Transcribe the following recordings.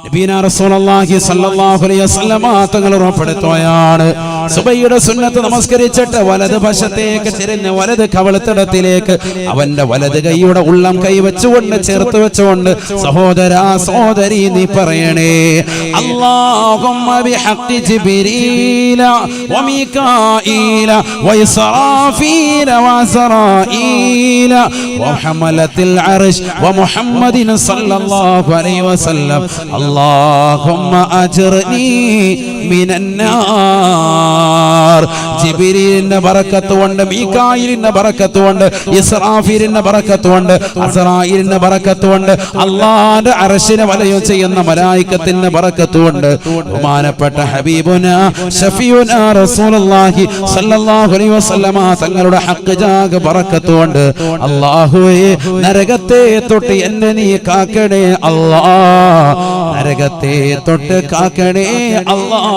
നബിയനാ റസൂലുള്ളാഹി സ്വല്ലല്ലാഹു അലൈഹി വസല്ലം തങ്ങൾ ഉറപ്പെടുത്തുകയാണ്, സുബഹിയുടെ സുന്നത്ത് നമസ്കരിച്ചിട്ട് വലത് വശത്തേക്ക് ചെരിഞ്ഞ് വലത് കവളത്തിടത്തിലേക്ക് അവന്റെ വലത് കൈയുടെ ഉള്ളം കൈ വെച്ചുകൊണ്ട് ചേർത്ത് വെച്ചുകൊണ്ട് സഹോദരാ സഹോദരി നീ പറയണേ, അല്ലാഹുമ്മ ബിഹഖി ജിബ്രീല വമീകാഈല വഇസ്റാഫീല വഅസ്റാഈല വഹമലത്തിൽ അർശ് വമുഹമ്മദിൻ സല്ലല്ലാഹു അലൈഹി വസല്ലം അല്ലാഹുമ്മ അജ്ർനി മിനന്നാർ. ജിബ്രീലിന്റെ ബറക്കത്ത് കൊണ്ട്, മീകായിലിന്റെ ബറക്കത്ത് കൊണ്ട്, ഇസ്റാഫീലിന്റെ ബറക്കത്ത് കൊണ്ട്, അസ്റായീലിന്റെ ബറക്കത്ത് കൊണ്ട്, അല്ലാഹുവിന്റെ അർശിനെ വലയം ചെയ്യുന്ന മലായികത്തിന്റെ ബറക്കത്ത് കൊണ്ട്, ബഹുമാനപ്പെട്ട ഹബീബുനാ ശഫീഉനാ റസൂലുള്ളാഹി സ്വല്ലല്ലാഹു അലൈഹി വസല്ലമ തങ്ങളുടെ ഹഖ് ജാഗ ബറക്കത്ത് കൊണ്ട് അല്ലാഹുവേ നരകത്തെ തൊട്ട് എന്നെ നീ കാക്കണേ അല്ലാഹ്, നരകത്തെ തൊട്ട് കാക്കണേ അല്ലാഹ്.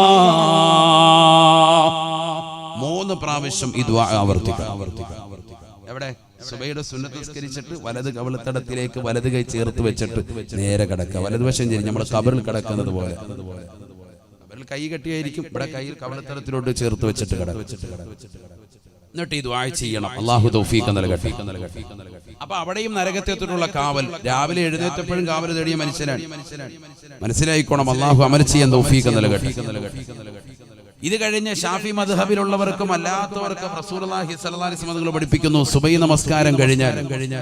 3 പ്രാവശ്യം ഈ ദുആ ആവർത്തിക്കുക. എവിടെ? സുബഹിയുടെ സുന്നത്ത് നിസ്കരിച്ചിട്ട് വലത് കവിളത്തടത്തിലേക്ക് വലത് കൈ ചേർത്ത് വെച്ചിട്ട് നേരെ കിടക്കുക. വലതുവശം ചെരിഞ്ഞ് നമ്മൾ ഖബറിൽ കിടക്കുന്നത് പോലെ. ഖബറിൽ കൈ കെട്ടിയായിരിക്കും, ഇവിടെ കൈ കവിളത്തടത്തിലോട്ട് ചേർത്ത് വെച്ചിട്ട് കിടക്കുക. എന്നിട്ട് ഈ ദുആ ചെയ്യണം. അല്ലാഹു തൗഫീഖ് നൽകട്ടെ. അപ്പൊ അവിടെയും നരകത്തെത്തിട്ടുള്ള കാവൽ. രാവിലെ എഴുന്നേറ്റപ്പോഴും കാവൽ തേടിയ മനുഷ്യനാണ്. മനസ്സിലായിക്കോണം. അല്ലാഹു അമൽ ചെയ്യാൻ തൗഫീഖ് നൽകട്ടെ. ഇത് കഴിഞ്ഞ് ഷാഫി മദ്ഹബിലുള്ളവർക്കും അല്ലാത്തവർക്കും റസൂലുള്ളാഹി സ്വല്ലല്ലാഹു അലൈഹി വസല്ലം പഠിപ്പിക്കുന്നു, സുബഹി നമസ്കാരം കഴിഞ്ഞാൽ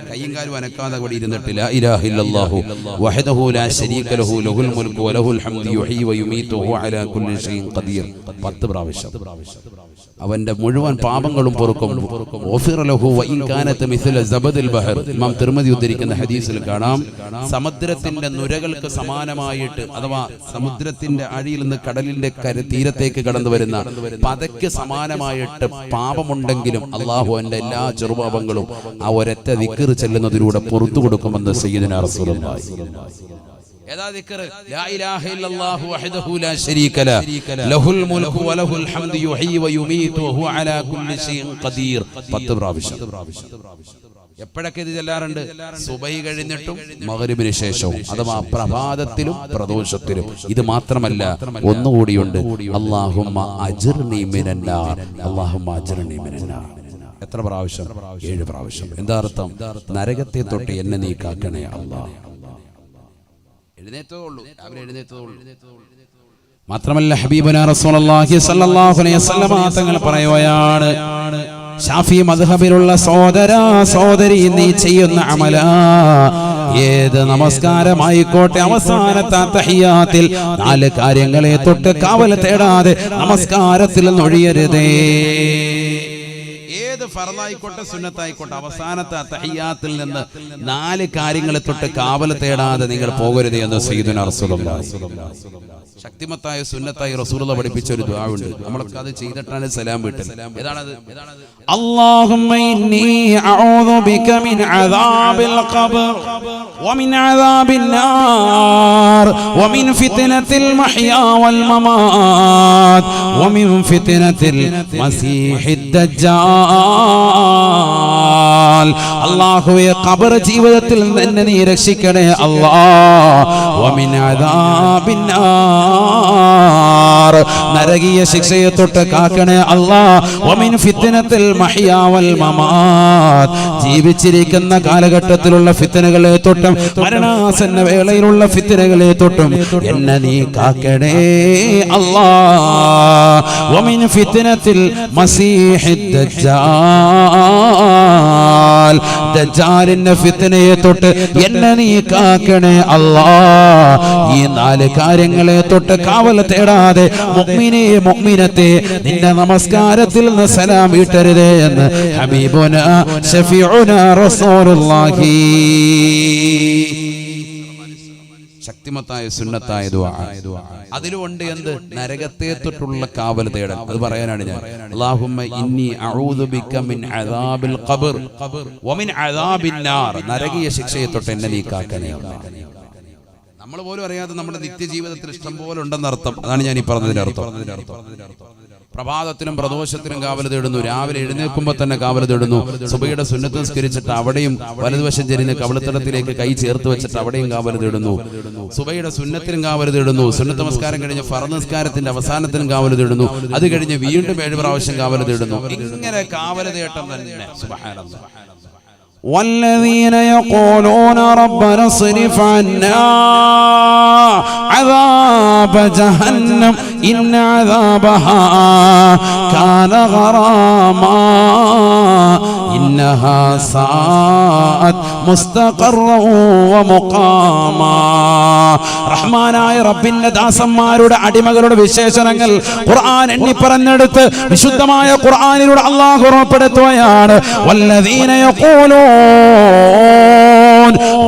കൈയും കാലും അനക്കാതെ അവിടെ ഇരുന്നിട്ട് ലാ ഇലാഹ ഇല്ലല്ലാഹു വഹ്ദഹു ലാ ശരീക ലഹു ലഹുൽ മുൽക്കു വലഹുൽ ഹംദു യുഹ്യി വയുമീതു വഹുവ അലാ കുല്ലി ഷൈഇൻ ഖദീർ 10 പ്രാവശ്യം അവന്റെ മുഴുവൻ പാപങ്ങളും പൊറുക്കും. ഗഫിറ ലഹു വഇൻ കാനത മിസ്ല സബദിൽ ബഹർ. ഇമാം തിർമിദി ഉദ്ധരിക്കുന്ന ഹദീസിൽ കാണാം, സമുദ്രത്തിന്റെ നുരകൾക്ക് സമാനമായിട്ട്, അഥവാ സമുദ്രത്തിന്റെ അടിയിൽ നിന്ന് കടലിന്റെ തീരത്തേക്ക് കടന്നു വരുന്ന പതയ്ക്ക് സമാനമായിട്ട് പാപമുണ്ടെങ്കിലും അല്ലാഹു അവന്റെ എല്ലാ ചെറുപാപങ്ങളും ആ ഒരൊറ്റ ദിക്ർ ചെല്ലുന്നതിലൂടെ പുറത്തു കൊടുക്കുമെന്ന് സയ്യിദുനാ റസൂലുള്ളാഹി. ഏതാ ദിക്ർ? ലാ ഇലാഹ ഇല്ലല്ലാഹു വഹ്ദഹു ലാ ശരീക ലഹു ലഹുൽ മുൽക്കു വലഹുൽ ഹംദു യുഹ്യി വയുമീതു വഹുവ അലാ കുല്ലി ഷൈഇൻ ഖദീർ 10 പ്രാവശ്യം. എപ്പോഴൊക്കെ ഇത് ചെല്ലാറുണ്ട്? സുബഹി കഴിഞ്ഞിട്ടും മഗ്രിബിന് ശേഷവും, അഥവാ പ്രഭാതത്തിലും പ്രദോഷത്തിലും. ഇത് മാത്രമല്ല, ഒന്നുകൂടിയുണ്ട്, അല്ലാഹുമ്മ അജ്ർനി മിനന്നാർ, അല്ലാഹുമ്മ അജ്ർനി മിനന്നാർ. എത്ര പ്രാവശ്യം? 7 പ്രാവശ്യം. എന്താ അർത്ഥം? നരകത്തെ തൊട്ട് എന്നെ നീ കാക്കണേ അല്ലാഹ്. എഴുന്നേറ്റതുള്ളൂ, രാവിലെ എഴുന്നേറ്റതുള്ളൂ. മാത്രമല്ല ഹബീബുനാ റസൂലുള്ളാഹി സ്വല്ലല്ലാഹു അലൈഹി വസല്ലം തങ്ങൾ പറയുകയാണ്, ഷാഫി മദ്ഹബിലുള്ള സഹോദരാ സഹോദരി നീ ചെയ്യുന്ന അമല ഏത് നമസ്കാരമായിക്കോട്ടെ, അവസാനത്തെ തഹിയ്യാത്തിൽ 4 കാര്യങ്ങളെ തൊട്ട് കാവൽ തേടാതെ നമസ്കാരത്തിൽ ഒഴിയരുതേ. ഏത് ഫർളായിക്കോട്ടെ സുന്നത്തായിക്കോട്ടെ, അവസാനത്തെ തഹിയ്യാത്തിൽ നിന്ന് 4 കാര്യങ്ങളെ തൊട്ട് കാവൽ തേടാതെ നിങ്ങൾ പോകരുത് എന്ന് സയ്യിദുനാ റസൂലുള്ളാഹി. ശക്തിമത്തായ സുന്നത്തായി റസൂലുള്ളാഹി പഠിപ്പിച്ച ഒരു ദുആ ഉണ്ട്. നമ്മളൊക്കെ അത് ചെയ്തിട്ടാണ് സലാം വീട്ടൽ. ഏതാണത്? അല്ലാഹുമ്മ ഇന്നി അഊദു ബിക മിൻ അദാബിൽ ഖബർ വമിൻ അദാബിൻ നാർ വമിൻ ഫിത്നത്തിൽ മഹ്യാ വൽ മമാത് വമിൻ ഫിത്നത്തിൽ മസീഹിദ് ദജ്ജാൽ. അല്ലാഹുവേ ഖബർ ജീവിതത്തിൽ എന്നെ നീ രക്ഷിക്കണേ അല്ലാഹ്. വമിൻ അദാബിൻ നാർ, നരകീയ ശിക്ഷയെ തൊട്ട് കാക്കണേ അല്ലാഹ്. വമിൻ ഫിത്നത്തിൽ മഹ്യാ വൽ മമാത്, ജീവിച്ചിരിക്കുന്ന കാലഘട്ടത്തിലുള്ള ഫിത്നകളെ തൊട്ടും മരണാസന്ന വേളയിലുള്ള ഫിത്നകളെ തൊട്ടും എന്നെ നീ കാക്കണേ അല്ലാഹ്. വമിൻ ഫിത്നത്തിൽ മസീഹിദ് ദജ്ജാൽ, ദജ്ജാലിന്റെ ഫിത്നയെ തൊട്ട് എന്നെ നീ കാക്കണേ അല്ലാഹ്. ഈ 4 കാര്യങ്ങളെ തൊട്ട് കാവൽ തേടാതെ മുഅ്മിനേ മുഅ്മിനത്തെ നിന്റെ നമസ്കാരത്തിൽ നിന്ന് സലാം വീട്ടരുതേ എന്ന് ഹബീബുനാ ശഫീഉനാ റസൂലുള്ളാഹി. ശക്തിമത്തായ സുന്നത്തായ ദുആ. അതിലുണ്ട് എന്ത്? നരകത്തെ തൊട്ടുള്ള കാവൽ തേടൽ. അത് പറയാനാണ് ഞാൻ. അല്ലാഹുമ്മ ഇന്നി അഊദു ബിക മിൻ അദാബിൽ ഖബർ വമിൻ അദാബിൻ നാർ, നരകീയ ശിക്ഷയെ തൊട്ട് എന്നെ നീ കാക്കണേ അല്ലാഹ്. നമ്മൾ പോലും അറിയാതെ നമ്മുടെ നിത്യജീവിതത്തിൽ ഇഷ്ടം പോലെ ഉണ്ടെന്നർത്ഥം. അതാണ് ഞാൻ ഈ പറഞ്ഞതിന്റെ അർത്ഥം. പ്രഭാതത്തിലും പ്രദോഷത്തിലും കാവൽ തേടുന്നു, രാവിലെ എഴുന്നേൽക്കുമ്പോൾ തന്നെ കാവൽ തേടുന്നു, സുബഹിയുടെ സുന്നത്ത് നിസ്കരിച്ചിട്ട് അവിടെയും വലതുവശം ചെരിഞ്ഞ് കവിളത്തടത്തിലേക്ക് കൈ ചേർത്ത് വെച്ചിട്ട് അവിടെയും കാവൽ തേടുന്നു, സുബഹിയുടെ സുന്നത്തിലും കാവൽ തേടുന്നു, സുന്നത്ത് നമസ്കാരം കഴിഞ്ഞ് ഫർദ് നിസ്കാരത്തിന്റെ അവസാനത്തിലും കാവൽ തേടുന്നു, അത് കഴിഞ്ഞ് വീണ്ടും 7 പ്രാവശ്യം കാവൽ തേടുന്നു. ഇങ്ങനെ കാവൽ തേട്ടം തന്നെ. സുബ്ഹാനല്ലാഹ്. والذين يقولون ربنا اصرف عنا عذاب جهنم إن عذابها كان غراما إنها ساءت مستقرا ومقاما. റഹ്മാനായ റബ്ബിന്റെ ദാസന്മാരുടെ അടിമകളുടെ വിശേഷണങ്ങൾ ഖുർആൻ എണ്ണി പറഞ്ഞെടുത്ത് വിശുദ്ധമായ ഖുർആനിലൂടെ അല്ലാഹു ഉറപ്പെടുത്തുകയാണ്. വല്ലദീന യഖൂലൂൻ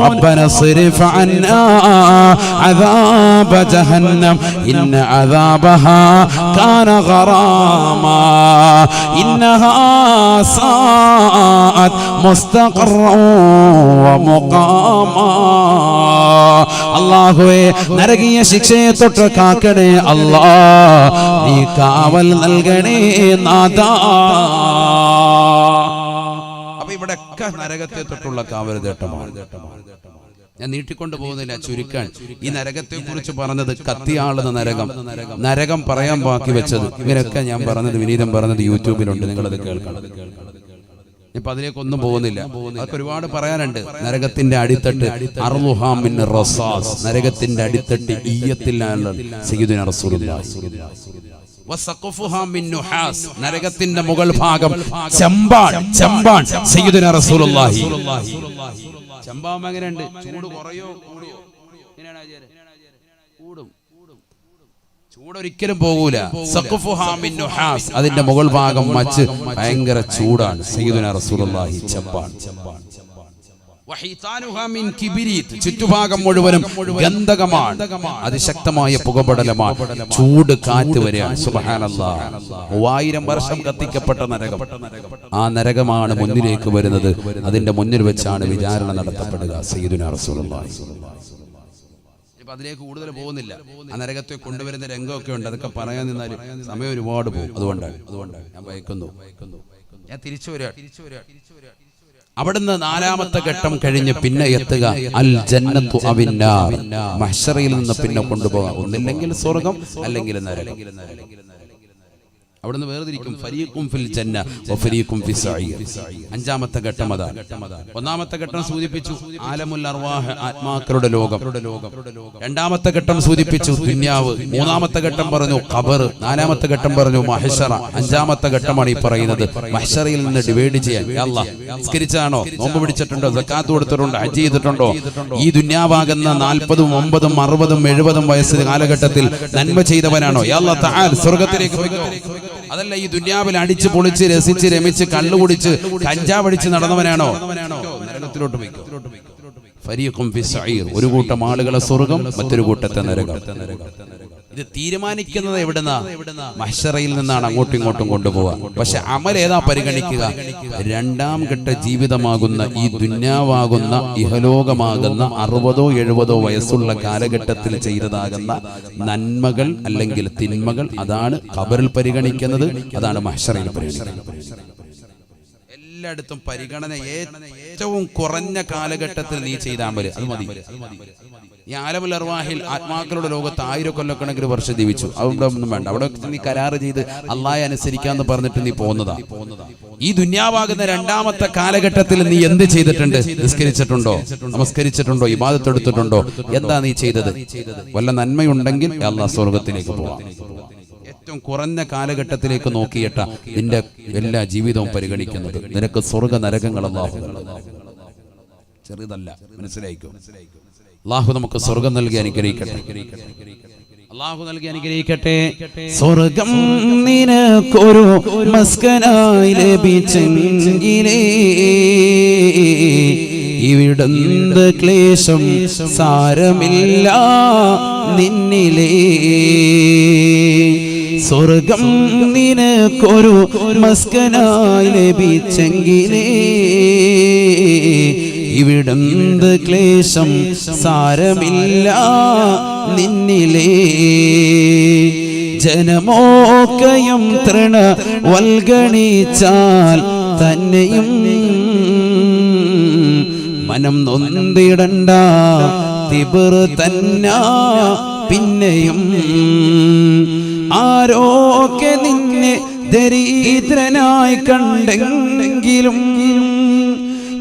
ربنا اصرف عنا عذاب جهنم إن عذابها كان غراما إنها ساءت مستقرا ومقاما. അല്ലാഹുവേ നരകീയ ശിക്ഷയെ തൊട്ട് കാക്കണേ അല്ലാഹ്, നീ കാവൽ നൽകണേ നാഥാ. ഇവിടെയൊക്കെ നരകത്തെ തൊട്ടുള്ള കാവൽ തേട്ടമാണ്. ഞാൻ നീട്ടിക്കൊണ്ടു പോകുന്നില്ല, ചുരുക്കാൻ. ഈ നരകത്തെ കുറിച്ച് പറഞ്ഞത് കത്തിയാളുന്ന നരകം, നരകം പറയാൻ ബാക്കി വെച്ചത്, ഇങ്ങനെയൊക്കെ ഞാൻ പറഞ്ഞത്, വിനീതം പറഞ്ഞത് യൂട്യൂബിലുണ്ട്, നിങ്ങളത് കേൾക്കണം. ഇപ്പൊ അതിലേക്കൊന്നും പോകുന്നില്ല. അതൊക്കെ ഒരുപാട് പറയാനുണ്ട്. നരകത്തിന്റെ അടിത്തട്ട് അർളുഹാ മിൻ റസാസ്, നരകത്തിന്റെ അടിത്തട്ട് ഈയത്തിലാണ് സയ്യിദുനാ റസൂലുള്ളാഹി. വസഖഫുഹാ മിൻ നുഹാസ്, നരകത്തിന്റെ മുകൾ ഭാഗം ചെമ്പാൻ സയ്യിദുനാ റസൂലുള്ളാഹി. ചെമ്പാവുമ്പോ എങ്ങനെയുണ്ട്? ചൂട് കുറയോ കൂടിയോ? കൂടും. ചൂടൊരിക്കലും പോകൂല. സഖഫുഹാ മിൻ നുഹാസ്, അതിന്റെ മുകൾ ഭാഗം മച്ച് ഭയങ്കര ചൂടാണ്. സയ്യിദുനാ റസൂലുള്ളാഹി ചെമ്പാൻ. ചുറ്റുഭാഗം മുഴുവനും ഗന്ധകമാണ്, അതിശക്തമായ പുകപടലമാണ്, ചൂട് കാറ്റ് വരെയാണ്. സുബ്ഹാനല്ലാഹ്. 3000 വർഷം കത്തിക്കപ്പെട്ട നരകം, ആ നരകമാണ് മുന്നിലേക്ക് വരുന്നത്. അതിന്റെ മുന്നിൽ വെച്ചാണ് വിചാരണ നടത്തപ്പെടുക. സയ്യിദുനാ റസൂലുള്ളാഹി. ഇപ്പൊ അതിലേക്ക് കൂടുതൽ പോകുന്നില്ല. ആ നരകത്തെ കൊണ്ടുവരുന്ന രംഗമൊക്കെ ഉണ്ട്, അതൊക്കെ പറയാൻ നിന്നാൽ സമയം ഒരുപാട് പോകും. അതുകൊണ്ടാണ് ഞാൻ ഭയക്കുന്നു. ഞാൻ തിരിച്ചു വരിക. അവിടുന്ന് 4ാമത്തെ ഘട്ടം കഴിഞ്ഞ് പിന്നെ എത്തുക അൽ ജന്നത്തു അവിന്നാർ, മഹ്ശറയിൽ നിന്ന് പിന്നെ കൊണ്ടുപോകാം. ഒന്നില്ലെങ്കിൽ സ്വർഗം, അല്ലെങ്കിൽ നരകം. അവിടുന്ന് വേർതിരിക്കും. ഫരീഖും ഫിൽ ജന്ന വഫരീഖും ഫിസ് സഈർ. 5ാമത്തെ ഘട്ടം അതാണ്. 1ാമത്തെ ഘട്ടം സൂചിപ്പിച്ചു ആലമുൽ അർവാഹ്, ആത്മാക്കളുടെ ലോകം. 2ാമത്തെ ഘട്ടം സൂചിപ്പിച്ചു ദുനിയാവ്. 3ാമത്തെ ഘട്ടം പറഞ്ഞു ഖബർ. 4ാമത്തെ ഘട്ടം പറഞ്ഞു മഹ്ശറ. 5ാമത്തെ ഘട്ടമാണ് ഈ പറയുന്നത്. മഹ്ശറയിൽ നിന്ന് ഡിവൈഡ് ചെയ്യാൻ. യാ അല്ലാഹ്, നിസ്കരിച്ചാണോ, നോമ്പ് പിടിച്ചിട്ടുണ്ടോ, സക്കാത്ത് കൊടുത്തിട്ടുണ്ടോ, ഹജ്ജ് ചെയ്തിട്ടുണ്ടോ? ഈ ദുനിയാവാകുന്ന 40ഉം 50ഉം 60ഉം 70ഉം വയസ്സ് കാലഘട്ടത്തിൽ നന്മ ചെയ്തവനാണോ? യാ അല്ലാഹ് തആല സ്വർഗ്ഗത്തിലേക്ക് പോയിക്കോ. അതല്ല ഈ ദുനിയാവിൽ അടിച്ച് പൊളിച്ച് രസിച്ച് രമിച്ച് കള്ളുകുടിച്ച് കഞ്ചാവടിച്ച് നടന്നവനാണോ? നരകത്തിലോട്ട് പോയിക്കോ. ഫരീഖും ഫിസ് സഈർ, ഒരു കൂട്ടം ആളുകളെ സ്വർഗ്ഗം, മറ്റൊരു കൂട്ടത്തെ നരകം. ഇത് തീരുമാനിക്കുന്നത് എവിടുന്നാ? മഹ്ശറയിൽ നിന്നാണ് അങ്ങോട്ടും ഇങ്ങോട്ടും കൊണ്ടുപോവുക. പക്ഷെ അമൽ ഏതാ പരിഗണിക്കുക? 2ാം ഘട്ട ജീവിതമാകുന്ന ഈ ദുന്യാവാകുന്ന ഇഹലോകമാകുന്ന 60ഓ 70ഓ വയസ്സുള്ള കാലഘട്ടത്തിൽ ചെയ്തതാകുന്ന നന്മകൾ അല്ലെങ്കിൽ തിന്മകൾ, അതാണ് ഖബറിൽ പരിഗണിക്കുന്നത്, അതാണ് മഹ്ശറയിൽ പരിഗണിക്കുന്നത്. എല്ലായിടത്തും പരിഗണന ഏറ്റവും കുറഞ്ഞ കാലഘട്ടത്തിൽ നീ ചെയ്താൽ മതി, അത് മതി. ഈ ആലമുൽ അർവാഹിൽ ആത്മാക്കളുടെ ലോകത്ത് 1000 കൊല്ലക്കണക്കിന് വർഷം ജീവിച്ചു. അവിടെ ഒന്നും വേണ്ട. അവിടെ നീ കരാറ് ചെയ്ത് അള്ളാഹയെ അനുസരിക്കാന്ന് പറഞ്ഞിട്ട് നീ പോകുന്നതാ. ഈ ദുന്യാവാകുന്ന 2ാമത്തെ കാലഘട്ടത്തിൽ നീ എന്ത് ചെയ്തിട്ടുണ്ട്? നിസ്കരിച്ചിട്ടുണ്ടോ, നമസ്കരിച്ചിട്ടുണ്ടോ, ഇബാദത്ത് എടുത്തിട്ടുണ്ടോ? എന്താ നീ ചെയ്തത്? വല്ല നന്മയുണ്ടെങ്കിൽ അള്ളാഹ് സ്വർഗത്തിലേക്ക് പോവാം. ഏറ്റവും കുറഞ്ഞ കാലഘട്ടത്തിലേക്ക് നോക്കിയിട്ട നിന്റെ എല്ലാ ജീവിതവും പരിഗണിക്കുന്നത്. നിനക്ക് സ്വർഗ നരകങ്ങൾ അല്ലാഹു ചെറുതല്ല, മനസ്സിലായിക്കോ. അല്ലാഹു നമുക്ക് സ്വർഗം നൽകി അനുഗ്രഹിക്കട്ടെ. അല്ലാഹു നൽകി അനുഗ്രഹിക്കട്ടെ. സ്വർഗം നിനക്കൊരു മസ്കനായി ലഭിച്ചെങ്കിലേ ഇവിടുന്ന് ക്ലേശം സാരമില്ല നിന്നിലേ. സ്വർഗം നിനക്കൊരു മസ്കനായി ലഭിച്ചെങ്കിലേ ഇവിടുന്ന് ക്ലേശം സാരമില്ല നിന്നിലേ ജനമോക്കയും തൃണ വൽഗണിച്ചാൽ തന്നെയും മനം നൊന്തിടണ്ട തിബർ തന്ന പിന്നെയും ആരോക്കെ നിന്നെ ദരിദ്രനായി കണ്ടെങ്കിലും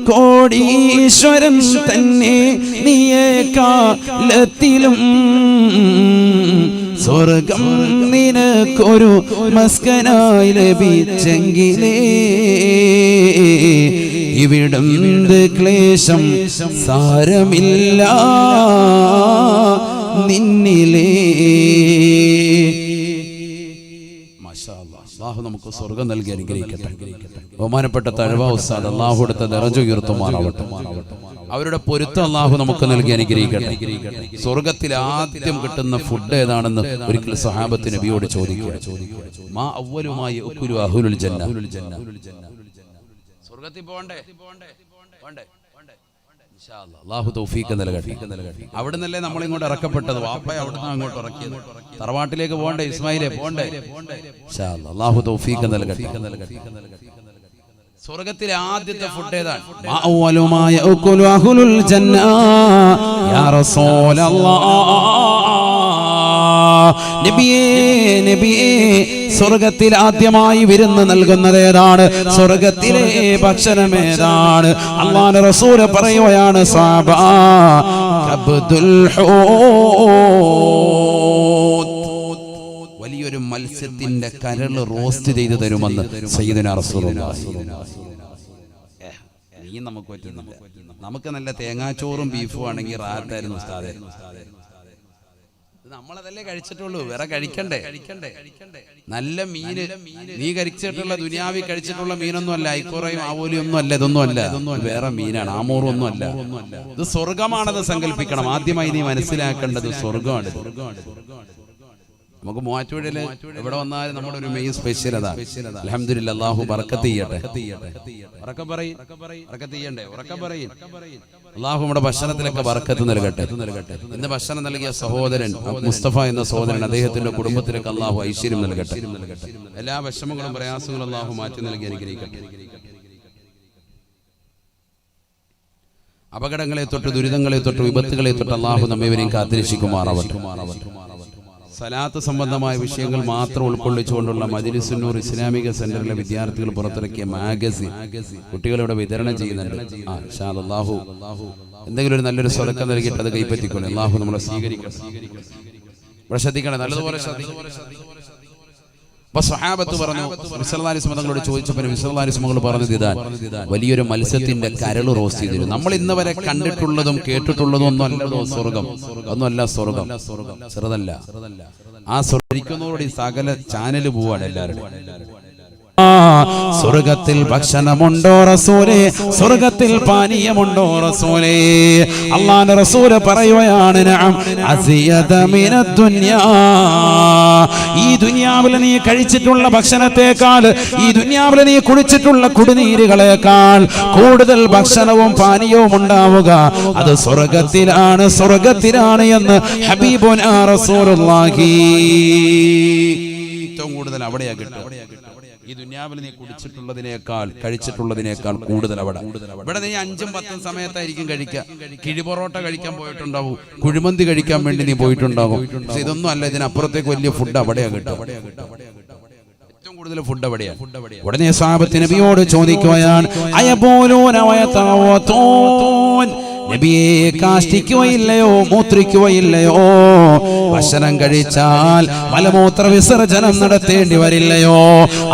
കോടീശ്വരൻ തന്നെ നീയേക്കാലത്തിലും സ്വർഗം നിനക്കൊരു മസ്കനായി ലഭിച്ചെങ്കിലേ ഇവിടുന്ന് ക്ലേശം സാരമില്ല നിന്നിലേ. അല്ലാഹു നമുക്ക് സ്വർഗം നൽകി അനുഗ്രഹിക്കട്ടെ. ബഹുമാനപ്പെട്ട തഴവ ഉസ്താദ് അല്ലാഹു അടുത്ത ദറജ ഉയർത്തുമാറാവട്ടെ. അവരുടെ പൊരുത്തം അല്ലാഹു നമുക്ക് നൽകി അനുഗ്രഹിക്കട്ടെ. സ്വർഗത്തിൽ ആദ്യം കിട്ടുന്ന ഫുഡ് ഏതാണെന്ന് ഒരിക്കൽ സ്വഹാബത്ത് നബിയോട് ചോദിക്കുക. മാ അവ്വലുമായി യഅ്കുലു അഹ്ലുൽ ജന്ന. സ്വർഗത്തിൽ പോണ്ടേ ഇൻഷാ അല്ലാഹ്. അല്ലാഹു തൗഫീഖ് നൽകട്ടെ. അവിടെ നിന്നല്ലേ നമ്മൾ ഇങ്ങോട്ട് ഇറക്കപ്പെട്ടത്. വാപ്പയെ അവിടുന്ന് അങ്ങോട്ട് ഇറക്കിയത്. തറവാട്ടിലേക്ക് പോണ്ടേ ഇസ്മായിലേ പോണ്ടേ ഇൻഷാ അല്ലാഹ്. അല്ലാഹു തൗഫീഖ് നൽകട്ടെ. സ്വർഗത്തിലെ ആദ്യത്തെ ഫുഡ് ഏതാണ്? അവ്വലുമായ യഅ്കുലു അഹ്ലുൽ ജന്ന യാ റസൂലല്ലാഹ്. നബിയേ നബിയേ സ്വർഗത്തിൽ ആദ്യമായി വിരുന്ന് നൽകുന്നത് ഏതാണ്? സ്വർഗത്തിലെ ഭക്ഷണം ഏതാണ്? അല്ലാഹുവിന്റെ റസൂൽ പറയുകയാണ് സഹാബ കബ്ദുൽ ഹൂത്. വലിയൊരു മത്സ്യത്തിന്റെ കരൾ റോസ്റ്റ് ചെയ്തു തരുമെന്ന് സയ്യിദുനാ റസൂലുള്ളാഹി. നീ നമുക്ക് പറ്റുന്നില്ല. നമുക്ക് നല്ല തേങ്ങാച്ചോറും ബീഫും ആണെങ്കിൽ റാഹത്തായിരുന്നു ഉസ്താദേ. നമ്മളതല്ലേ കഴിച്ചിട്ടുള്ളൂ, വേറെ കഴിക്കണ്ടേ? നല്ല മീന് നീ കഴിച്ചിട്ടുള്ള ദുനിയാവി കഴിച്ചിട്ടുള്ള മീനൊന്നും അല്ല. ഐക്കോറയും ആവോലിയൊന്നും അല്ല. ഇതൊന്നും അല്ല, വേറെ മീനാണ്. ആമോറും ഒന്നും അല്ല. ഇത് സ്വർഗമാണെന്ന് സങ്കല്പിക്കണം. ആദ്യമായി നീ മനസ്സിലാക്കേണ്ടത് സ്വർഗമാണ്. നമുക്ക് മൂവാറ്റുപുഴയില് എവിടെ വന്നാലും നമ്മുടെ ഒരു മെയിൻ സ്പെഷ്യൽ അതാ. അൽഹംദുലില്ലാഹ് അല്ലാഹു ബർക്കത്ത് ചെയ്യട്ടെ. ഉറക്കെ പറയും, ബർക്കത്ത് ചെയ്യണ്ടേ? ഉറക്കെ പറയും. അല്ലാഹു നമ്മുടെ ഭക്ഷണത്തിലൊക്കെ ബർക്കത്ത് നൽകട്ടെ. ഇന്ന് ഭക്ഷണം നൽകിയ സഹോദരൻ മുസ്തഫ എന്ന സഹോദരൻ, അദ്ദേഹത്തിന്റെ കുടുംബത്തിലേക്ക് അല്ലാഹു ഐശ്വര്യം നൽകട്ടെ. എല്ലാ വിഷമങ്ങളും പ്രയാസങ്ങളും അല്ലാഹു മാറ്റി നൽകി അനുഗ്രഹിക്കട്ടെ. അപകടങ്ങളെ തൊട്ട്, ദുരിതങ്ങളെ തൊട്ട്, വിപത്തുകളെ തൊട്ട് അല്ലാഹു നമ്മെവരെയും കാത്തിരക്ഷിക്കുമാറാവട്ടെ. സലാത്ത് സംബന്ധമായ വിഷയങ്ങൾ മാത്രം ഉൾക്കൊള്ളിച്ചുകൊണ്ടുള്ള മജ്‌ലിസുൻ നൂർ ഇസ്ലാമിക സെന്ററിലെ വിദ്യാർത്ഥികൾ പുറത്തിറക്കിയ മാഗസിൻ കുട്ടികളിവിടെ വിതരണം ചെയ്യുന്നുണ്ട്. ഇൻഷാ അല്ലാഹു എന്തെങ്കിലും ഒരു നല്ലൊരു സ്വതക്ക നൽകിയിട്ട് അത് കൈപ്പറ്റിക്കൊള്ളു. അല്ലാഹു നമ്മളെ സ്വീകരിക്കട്ടെ. ഇവിടെ ശ്രദ്ധിക്കണം, നല്ലതുപോലെ ശ്രദ്ധിക്കണം. സ്വഹാബത്ത് പറഞ്ഞു, നബി സല്ലല്ലാഹു അലൈഹി വസല്ലം തങ്ങളോട് ചോദിച്ചപ്പോൾ നബി സല്ലല്ലാഹു അലൈഹി വസല്ലം പറഞ്ഞത് ഇതാണ്: വലിയൊരു മത്സ്യത്തിന്റെ കരൾ റോസ്റ്റ് ചെയ്തിരുന്നു. നമ്മൾ ഇന്ന് വരെ കണ്ടിട്ടുള്ളതും കേട്ടിട്ടുള്ളതും ഒന്നും അല്ലല്ലോ സ്വർഗം. ഒന്നുമല്ല സ്വർഗം, ചെറുതല്ല. ആ സ്വർഗിക്കുന്നതോടെ സകല ചാനൽ പോവാണ് എല്ലാവരും. സ്വർഗത്തിൽ ഭക്ഷണമുണ്ടോ റസൂലേ? സ്വർഗത്തിൽ പാനീയമുണ്ടോ റസൂലേ? അല്ലാഹുവിന്റെ റസൂല് പറയുകയാണ്, നഅം അസിയത മിനദ് ദുനിയാ. ഈ ദുനിയാവിൽ നീ കഴിച്ചിട്ടുള്ള ഭക്ഷണത്തെക്കാൾ, ഈ ദുനിയാവിൽ നീ കുടിച്ചിട്ടുള്ള കുടിനീരുകളെക്കാൾ കൂടുതൽ ഭക്ഷണവും പാനീയവും ഉണ്ടാവുക അത് സ്വർഗത്തിലാണ്, സ്വർഗത്തിലാണ് എന്ന് ഹബീബുനാ റസൂലുള്ളാഹി. ഏറ്റവും കൂടുതൽ അവിടെയാ കിട്ടുക. ഈ ദുനിയാവിൽ നീ കുടിച്ചിട്ടുള്ളതിനേക്കാൾ, കഴിച്ചിട്ടുള്ളതിനേക്കാൾ കൂടുതൽ അവിടെ. ഇവിടെ നീ 5ഉം 10ഉം സമയത്തായിരിക്കും കഴിക്കുക. കിഴിപൊറോട്ട കഴിക്കാൻ പോയിട്ടുണ്ടാവും, കുഴിമന്തി കഴിക്കാൻ വേണ്ടി നീ പോയിട്ടുണ്ടാവും. പക്ഷെ ഇതൊന്നും അല്ല, ഇതിനപ്പുറത്തേക്ക് വലിയ ഫുഡ് അവിടെയാ കിട്ടുക. ഏറ്റവും കൂടുതൽ ഫുഡ് അവിടെയാണ്. ഉടനെ സ്വഹാബത്ത് നബിയോട് ചോദിക്കുകയാണ്, അയബൂലൂന വയതവതൂൻ. നബിയെ, കാഷ്ടിക്കുകയില്ലയോ, മൂത്രിക്കുകയില്ലയോ? ഭക്ഷണം കഴിച്ചാൽ മലമൂത്ര വിസർജനം നടത്തേണ്ടി വരില്ലയോ?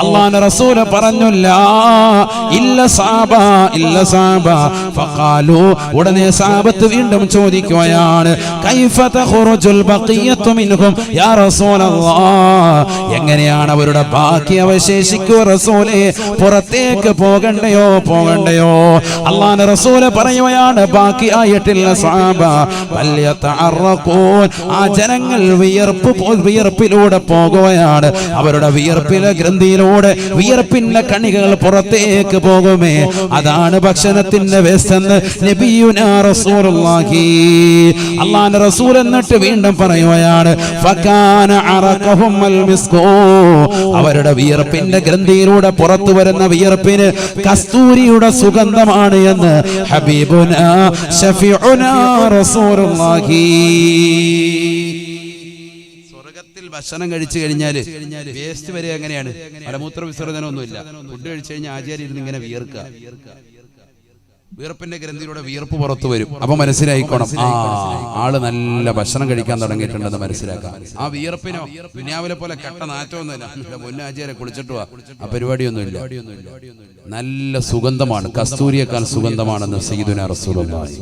അല്ലാഹുവിന്റെ റസൂല് പറഞ്ഞില്ല, ഇല്ല സഹാബ, ഇല്ല സഹാബ. ഫഖാലു, ഉടനെ സഹാബത്ത് വീണ്ടും ചോദിക്കുകയാണ്, കൈഫ തഖറുജുൽ ബഖിയത്തു മിൻഹും യാ റസൂലല്ലാഹ്. എങ്ങനെയാണ് അവരുടെ ബാക്കി അവശേഷിക്കുക റസൂലേ? പുറത്തേക്ക് പോകണ്ടയോ, പോകണ്ടയോ? അല്ലാഹുവിന്റെ റസൂല് പറയുകയാണ്, ബാക്കി ബാക്കിയായിട്ടില്ല സ്വഹാബ. വല്യതഅറഖൂൻ, ആ ജനങ്ങൾ വിയർപ്പിലൂടെ പോകുകയാണ്. അവരുടെ വിയർപ്പിലെ ഗ്രന്ഥിയിലൂടെ വിയർപ്പിന്റെ കണികകൾ പുറത്തേക്ക് പോകുമേ. അതാണ് ഭക്ഷണത്തിന്റെ വേസ്റ്റ് എന്ന് നബിയുനാ റസൂലുള്ളാഹി, അല്ലാഹുവിന്റെ റസൂൽ എന്നിട്ട് വീണ്ടും പറയുകയാണ് ഫകാന അറഖഹും അൽ മിസ്കൂ, അവരുടെ വിയർപ്പിന്റെ ഗ്രന്ഥിയിലൂടെ പുറത്തു വരുന്ന വിയർപ്പിന് കസ്തൂരിയുടെ സുഗന്ധമാണ് എന്ന് ഹബീബുനാ ശഫീഉനാ റസൂലുള്ളാഹി. സ്വർഗ്ഗത്തിൽ ഭക്ഷണം കഴിച്ചു കഴിഞ്ഞാല് വേസ്റ്റ് വരെ എങ്ങനെയാണ്? മലമൂത്ര വിസർജനം ഒന്നുമില്ല. ഫുഡ് കഴിച്ചു കഴിഞ്ഞാൽ ആചാര്യ ഇരുന്ന് ഇങ്ങനെ വിയർക്കുക. വിയർപ്പിന്റെ ഗ്രന്ഥിയിലൂടെ വിയർപ്പ് പുറത്തു വരും. അപ്പൊ മനസ്സിലായിക്കോണം, ആള് നല്ല ഭക്ഷണം കഴിക്കാൻ തുടങ്ങിയിട്ടുണ്ടെന്ന് മനസ്സിലാക്കാം. ആ വിയർപ്പിനോ ദുനിയാവിലെ പോലെ കട്ട നാറ്റമൊന്നുമില്ല. മുന്നാചാര്യ കുളിച്ചിട്ട് വാ, ആ പരിപാടിയൊന്നുമില്ല. നല്ല സുഗന്ധമാണ്, കസ്തൂരിയേക്കാൾ സുഗന്ധമാണെന്ന് സയ്യിദുനാ റസൂലുള്ളാഹി.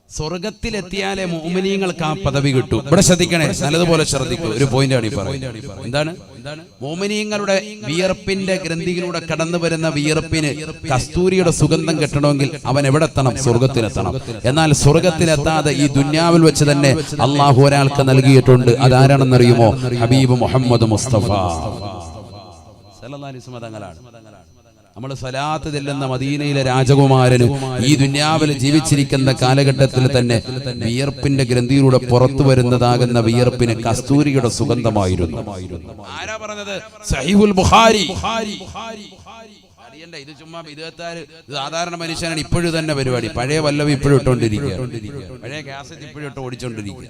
സ്വർഗത്തിലെത്തിയാലേ മുഅ്മിനീങ്ങൾക്ക് ആ പദവി കിട്ടും. ഇവിടെ ശ്രദ്ധിക്കണേ, നല്ലതുപോലെ ശ്രദ്ധിക്കൂ. ഒരു പോയിന്റാണ് ഈ പറയുന്നത്. എന്താണ്? മുഅ്മിനീങ്ങളുടെ വിയർപ്പിന്റെ ഗ്രന്ഥിയിലൂടെ കടന്നു വരുന്ന വിയർപ്പിന് കസ്തൂരിയുടെ സുഗന്ധം കിട്ടണമെങ്കിൽ അവൻ എവിടെ എത്തണം? സ്വർഗത്തിലെത്തണം. എന്നാൽ സ്വർഗത്തിലെത്താതെ ഈ ദുന്യാവിൽ വെച്ച് തന്നെ അള്ളാഹു ഒരാൾക്ക് നൽകിയിട്ടുണ്ട്. അതാരാണെന്നറിയുമോ? ഹബീബ് മുഹമ്മദ് മുസ്തഫ സല്ലല്ലാഹു അലൈഹി വസല്ലം തങ്ങളാണ്. നമ്മൾ സ്വലാത്ത് ചെല്ലുന്ന മദീനയിലെ രാജകുമാരന് ഈ ദുനിയാവിൽ ജീവിച്ചിരിക്കുന്ന കാലഘട്ടത്തിൽ തന്നെ വിയർപ്പിന്റെ ഗ്രന്ഥിയിലൂടെ പുറത്തു വരുന്നതാകുന്ന വിയർപ്പിന് കസ്തൂരിയുടെ സുഗന്ധമായിരുന്നു. ആരാ പറഞ്ഞത്? സഹീഹുൽ ബുഖാരി. അറിയണ്ട, ഇത് ചുമ്മാ ഇതുവത്താറ് സാധാരണ മനുഷ്യനാണ്. ഇപ്പോഴും തന്നെ പരിപാടി, പഴയ വല്ലവി ഇപ്പോഴും ഇട്ടുകൊണ്ടിരിക്കുക, പഴയ കാസറ്റ് ഇപ്പോഴും ഇട്ട് ഓടിച്ചോണ്ടിരിക്കുക.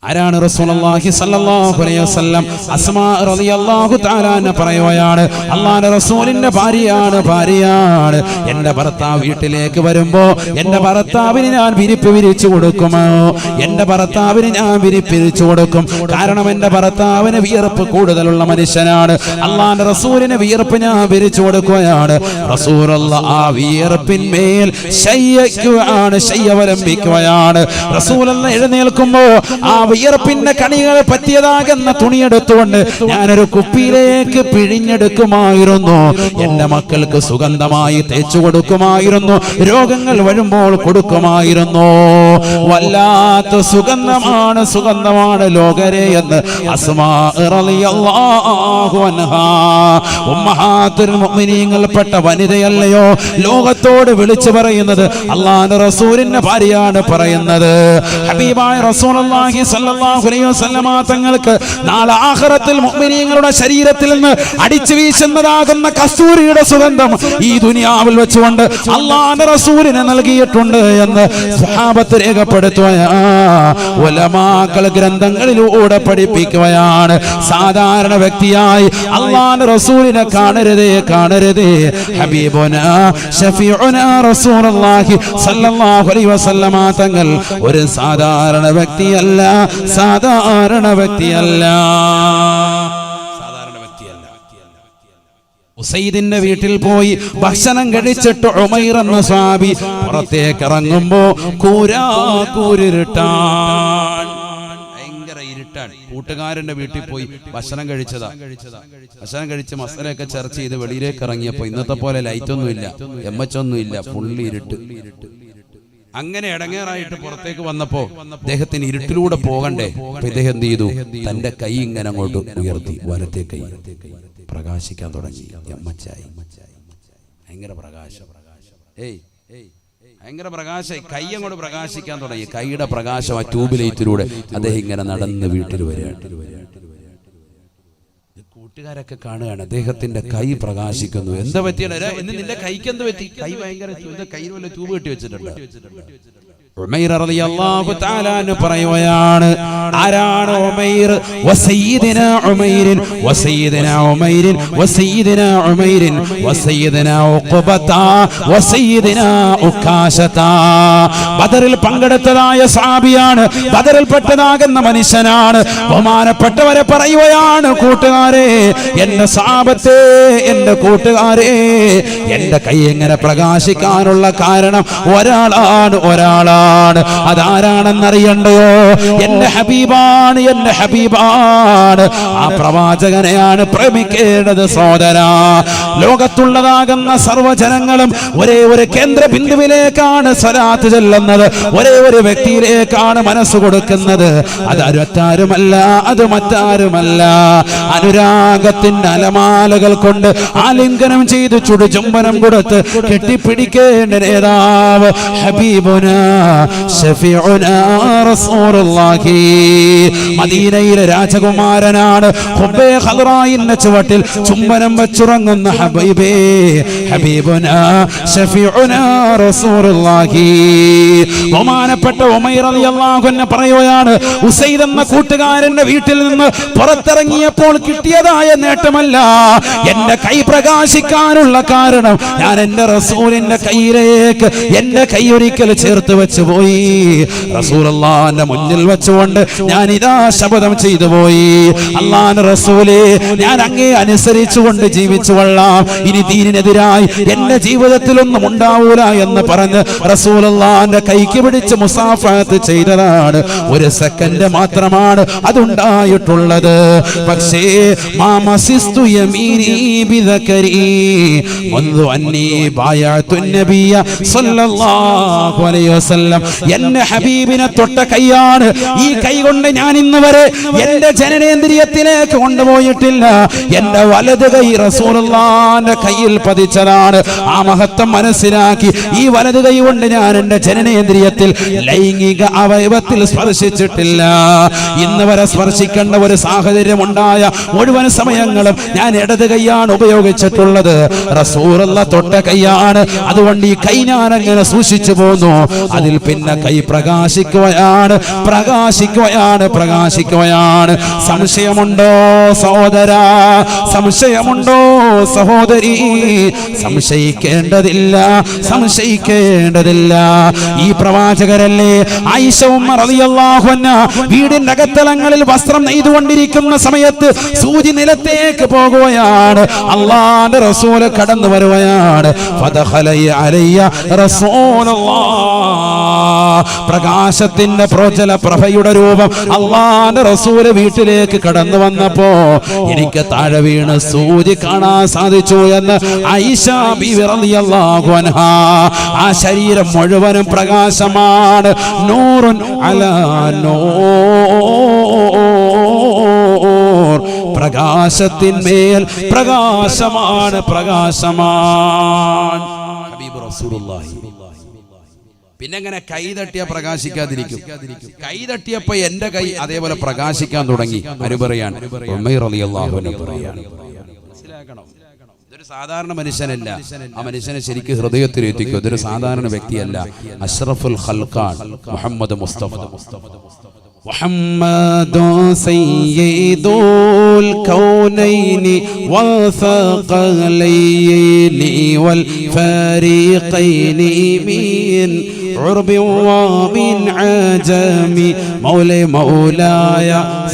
ആരാണ്? റസൂലുള്ളാഹി സ്വല്ലല്ലാഹു അലൈഹി വസല്ലം. അസ്മാ റളിയല്ലാഹു തആല അൻഹ പറയുകയാണ്, അല്ലാഹുവിന്റെ റസൂലിന്റെ ഭാര്യയാണ്. എന്റെ ഭർത്താവ് വീട്ടിലേക്ക് വരുമ്പോ എന്റെ ഭർത്താവിന് ഞാൻ വിരിപ്പ് വിരിച്ചു കൊടുക്കുമോ? എന്റെ ഭർത്താവിന് ഞാൻ വിരിപ്പിരിച്ചു കൊടുക്കും. കാരണം എന്റെ ഭർത്താവിന് വിയർപ്പ് കൂടുതലുള്ള മനുഷ്യനാണ്. അല്ലാഹുവിന്റെ റസൂലിന് വിയർപ്പ് ഞാൻ വിരിച്ചു കൊടുക്കുകയാണ്. റസൂലുള്ളാഹി ആ വിയർപ്പിന്മേൽ ശയ്യവലംബിക്കുകയാണ്. റസൂലുള്ളാഹി എഴുന്നേൽക്കുമ്പോ ആ വിയർപ്പിന്റെ കണികൾ പറ്റിയതാകുന്ന തുണിയെടുത്തുകൊണ്ട് ഞാനൊരു കുപ്പിയിലേക്ക് പിഴിഞ്ഞെടുക്കുമായിരുന്നു. എന്റെ മക്കൾക്ക് സുഗന്ധമായി തേച്ചു കൊടുക്കുമായിരുന്നു. രോഗങ്ങൾ വരുമ്പോൾ കൊടുക്കുമായിരുന്നു. വല്ലാത്ത സുഗന്ധമാണ് ലോകരെ എന്ന് അസ്മാ റളിയല്ലാഹു അൻഹാ, ഉമ്മഹാത്തുൽ മുഅ്മിനീങ്ങൾപ്പെട്ട വനിതയല്ലയോ ലോകത്തോട് വിളിച്ചു പറയുന്നത്? അല്ലാഹുവിന്റെ റസൂലിന്റെ ഭാര്യയാണ് പറയുന്നത്. ഹബീബായ റസൂലുള്ളാഹി സ്വല്ലല്ലാഹു അലൈഹി വസല്ലമ തങ്ങൾക്ക് നാളെ ആഖിറത്തിൽ മുഅ്മിനീങ്ങളുടെ ശരീരത്തിൽ നിന്ന് അടിച്ചു വീശുന്നതാകുന്ന കസ്തൂരിയുടെ സുഗന്ധം ഈ ദുനിയാവിൽ വെച്ചുകൊണ്ട് അല്ലാഹുവിന്റെ റസൂലിനെ നൽകിയിട്ടുണ്ട് എന്ന് സ്വഹാബത്ത് രേഖപ്പെടുത്തുകയാണ്. ഉലമാക്കൾ ഗ്രന്ഥങ്ങളിലൂടെ പഠിപ്പിക്കുകയാണ്. സാധാരണ വ്യക്തിയായി അല്ലാഹുവിന്റെ റസൂലിനെ കാണരുതേ. ഹബീബുനാ ശഫീഉനാ റസൂലുള്ളാഹി സ്വല്ലല്ലാഹു അലൈഹി വസല്ലമ തങ്ങൾ ഒരു സാധാരണ വ്യക്തിയല്ല. ഉസൈദിന്റെ വീട്ടിൽ പോയി ഭക്ഷണം കഴിച്ചിട്ട് ഉമൈർ എന്ന സ്വഹാബി പുറത്തേക്ക് ഇറങ്ങുമ്പോ കൂരിരുട്ടാൻ, ഭയങ്കര ഇരുട്ടാൻ. കൂട്ടുകാരന്റെ വീട്ടിൽ പോയി ഭക്ഷണം ഭക്ഷണം കഴിച്ച് മസാലയൊക്കെ ചർച്ച ചെയ്ത് വെളിയിലേക്ക് ഇറങ്ങിയപ്പോ ഇന്നത്തെ പോലെ ലൈറ്റൊന്നുമില്ല, എമ്മച്ചൊന്നുമില്ല, ഫുള്ളി ഇരുട്ട്. അങ്ങനെ ഇടങ്ങേറായിട്ട് പുറത്തേക്ക് വന്നപ്പോ അദ്ദേഹത്തിന് ഇരുട്ടിലൂടെ പോകണ്ടേ? അപ്പൊ ഇദ്ദേഹം എന്ത് ചെയ്തു? തന്റെ കൈ ഇങ്ങനെ അങ്ങോട്ട് ഉയർത്തി, വലത്തെ കൈ പ്രകാശിക്കാൻ തുടങ്ങി. അമ്മച്ചായി ഭയങ്കര പ്രകാശം, ഭയങ്കര പ്രകാശം. കൈ അങ്ങോട്ട് പ്രകാശിക്കാൻ തുടങ്ങി. കൈയുടെ പ്രകാശം ആ ട്യൂബ് ലൈറ്റിലൂടെ അദ്ദേഹം ഇങ്ങനെ നടന്ന് വീട്ടിൽ വരികയാണ്. കൂട്ടുകാരൊക്കെ കാണുകയാണ്, അദ്ദേഹത്തിന്റെ കൈ പ്രകാശിക്കുന്നു. എന്താ പറ്റിയാണ്? നിന്റെ കൈക്ക് എന്ത് പറ്റി? കൈ ഭയങ്കര കയ്യിൽ വല്ല ട്യൂബ് കെട്ടി വെച്ചിട്ടുണ്ട്. ഉമൈർ റളിയല്ലാഹു തആല അൻഹു പറയുകയാണ്, ആരാണ് ഉമൈർ? വസയ്യിദനാ ഉമൈരിൻ വസയ്യിദനാ ഉമൈരിൻ വസയ്യിദനാ ഉമൈരിൻ വസയ്യിദനാ ഉഖബത വസയ്യിദനാ ഉകാശത. ബദറിൽ പങ്കെടുത്തതായ സഹാബിയാണ്, ബദറിൽ പെട്ടതാകുന്ന മനുഷ്യനാണ്. ബഹുമാനപ്പെട്ടവരെ പറയുകയാണ്, കൂട്ടുകാരെ, എന്റെ സഹാബത്തെ, എന്റെ കൂട്ടുകാരെ, എന്റെ കൈ എങ്ങനെ പ്രകാശിക്കാനുള്ള കാരണം ഒരാളാണ്. അതാരാണെന്നറിയണ്ടയോ? എന്റെ ഹബീബാണ്, എന്റെ ഹബീബാണ്. ആ പ്രവാചകനെയാണ് പ്രേമിക്കേണ്ടത് സഹോദരാ. ലോകത്തുള്ളതാകുന്ന സർവ്വജനങ്ങളും ഒരേ ഒരു കേന്ദ്ര ബിന്ദുവിലേക്കാണ് സ്വലാത്ത് ചൊല്ലുന്നത്, ഒരേ ഒരു വ്യക്തിയിലേക്കാണ് മനസ്സ് കൊടുക്കുന്നത്. അത് മറ്റാരുമല്ല. അനുരാഗത്തിന്റെ അലമാലകൾ കൊണ്ട് ആലിംഗനം ചെയ്ത് ചുടുചുംബനം കൊടുത്ത് കെട്ടിപ്പിടിക്കേണ്ട നേതാവ് ഹബീബുനാ ശഫീഉനാ റസൂലുള്ളാഹി. മദീനയിലെ രാജകുമാരനാണ്. ഖുബൈ ഖദ്റായിന്റെ ചുവട്ടിൽ ചുംബനം വെച്ചുറങ്ങുന്ന ഹബീബുനാ ശഫീഉനാ റസൂലുള്ളാഹി. ബഹുമാനപ്പെട്ട ഉമൈർ റളിയല്ലാഹു അൻഹു പറയുകയാണ്, ഉസൈദ് എന്ന കൂട്ടുകാരന്റെ വീട്ടിൽ നിന്ന് പുറത്തിറങ്ങിയപ്പോൾ കിട്ടിയതായ നേട്ടമല്ല, എന്റെ കൈ പ്രകാശിക്കാനുള്ള കാരണം ഞാൻ എന്റെ റസൂലിന്റെ കയ്യിലേക്ക് എന്റെ കൈ ഒരിക്കൽ ചേർത്ത് വെച്ചു പോയി. റസൂലുള്ളാഹിന്റെ മുന്നിൽ വെച്ചുകൊണ്ട് ഞാൻ ഇതാ ശപഥം ചെയ്തു പോയി, അല്ലാഹുവിന്റെ റസൂലേ, ഞാൻ അങ്ങേ അനുസരിച്ചുകൊണ്ട് ജീവിച്ചു കൊള്ളാം, ഇനി ദീനിനെതിരായി എന്റെ ജീവിതത്തിലൊന്നും ഉണ്ടാവൂല എന്ന് പറഞ്ഞ് റസൂലുള്ളാഹിന്റെ കൈക്ക് പിടിച്ച് മുസാഫഹത്ത് ചെയ്തതാണ്. ഒരു സെക്കൻഡ് മാത്രമാണ് അതുണ്ടായിട്ടുള്ളത്. പക്ഷേ മാമസിസ്തു യമീനി ബിദകരി മുൻദു അന്നി ബായഅതു നബിയ സല്ലല്ലാഹു അലൈഹി വസല്ലം. എന്റെ ഹബീബിനെ തൊട്ട കൈയാണ്. ഈ കൈ കൊണ്ട് ഞാൻ ഇന്ന് വരെ എന്റെ ജനനേന്ദ്രിയത്തിലേക്ക് കൊണ്ടുപോയിട്ടില്ല. എന്റെ വലത് കൈ റസൂലുള്ളാഹിന്റെ കയ്യിൽ പതിച്ചതാണ്. ആ മഹത്വം മനസ്സിലാക്കി ഈ വലത് കൈ കൊണ്ട് ഞാൻ എന്റെ ജനനേന്ദ്രിയത്തിൽ ലൈംഗിക അവയവത്തിൽ സ്പർശിച്ചിട്ടില്ല. ഇന്ന് വരെ സ്പർശിക്കേണ്ട ഒരു സാഹചര്യം ഉണ്ടായ മുഴുവൻ സമയങ്ങളും ഞാൻ ഇടത് കൈയാണ് ഉപയോഗിച്ചിട്ടുള്ളത്. റസൂലുള്ളാഹി തൊട്ട കൈയാണ്. അതുകൊണ്ട് ഈ കൈ ഞാൻ അങ്ങനെ സൂക്ഷിച്ചു പോന്നു. അതിൽ പിന്നെ കൈ പ്രകാശിക്കുകയാണ്. സംശയമുണ്ടോ സഹോദരാ? സംശയമുണ്ടോ സഹോദരി? സംശയിക്കേണ്ടതില്ല. ഈ പ്രവാചകരല്ലേ ആയിഷ ഉമ്മ റളിയല്ലാഹു അൻഹാ വീടിന്റെ അകത്തളങ്ങളിൽ വസ്ത്രം നെയ്തുകൊണ്ടിരിക്കുന്ന സമയത്ത് സൂചി നിലത്തേക്ക് പോകുകയാണ്. അല്ലാഹുവിന്റെ റസൂൽ കടന്നു വരുകയാണ്. ഫദഖല അലയ്യ റസൂലുള്ളാഹ്. പ്രകാശത്തിന്റെ പ്രോജ്വല പ്രഭയുടെ രൂപം അല്ലാഹുവിന്റെ റസൂൽ വീട്ടിലേക്ക് കടന്നു വന്നപ്പോ എനിക്ക് താഴെ വീണ് സൂചി കാണാൻ സാധിച്ചു എന്ന് ആയിഷ ബീവി റളിയല്ലാഹു അൻഹാ. ആ ശരീരം മുഴുവനും പ്രകാശമാണ്. നൂറുൻ അലാ നൂർ. പ്രകാശത്തിന്മേൽ പ്രകാശമാണ്. ഹബീബ് റസൂലുള്ളാഹി. പിന്നെ എങ്ങനെ കൈ തട്ടിയ പ്രകാശിക്കാതിരിക്കും? കൈ തട്ടിയപ്പോ എന്റെ കൈ അതേപോലെ പ്രകാശിക്കാൻ തുടങ്ങി. അനുപറയാണ് ഉമൈർ റളിയല്ലാഹു അൻഹു പറയാണ്. മനസ്സിലാക്കണം, ഇതൊരു സാധാരണ മനുഷ്യനല്ല. ആ മനുഷ്യനെ ശരിക്കും ഹൃദയത്തിൽ എത്തിക്കും. ഇതൊരു സാധാരണ വ്യക്തിയല്ല. അഷ്റഫുൽ ഖൽഖാൻ മുഹമ്മദ് മുസ്തഫ. محمد سيد الكونين والثقلين والفريقين من عرب ومن عجم مولاي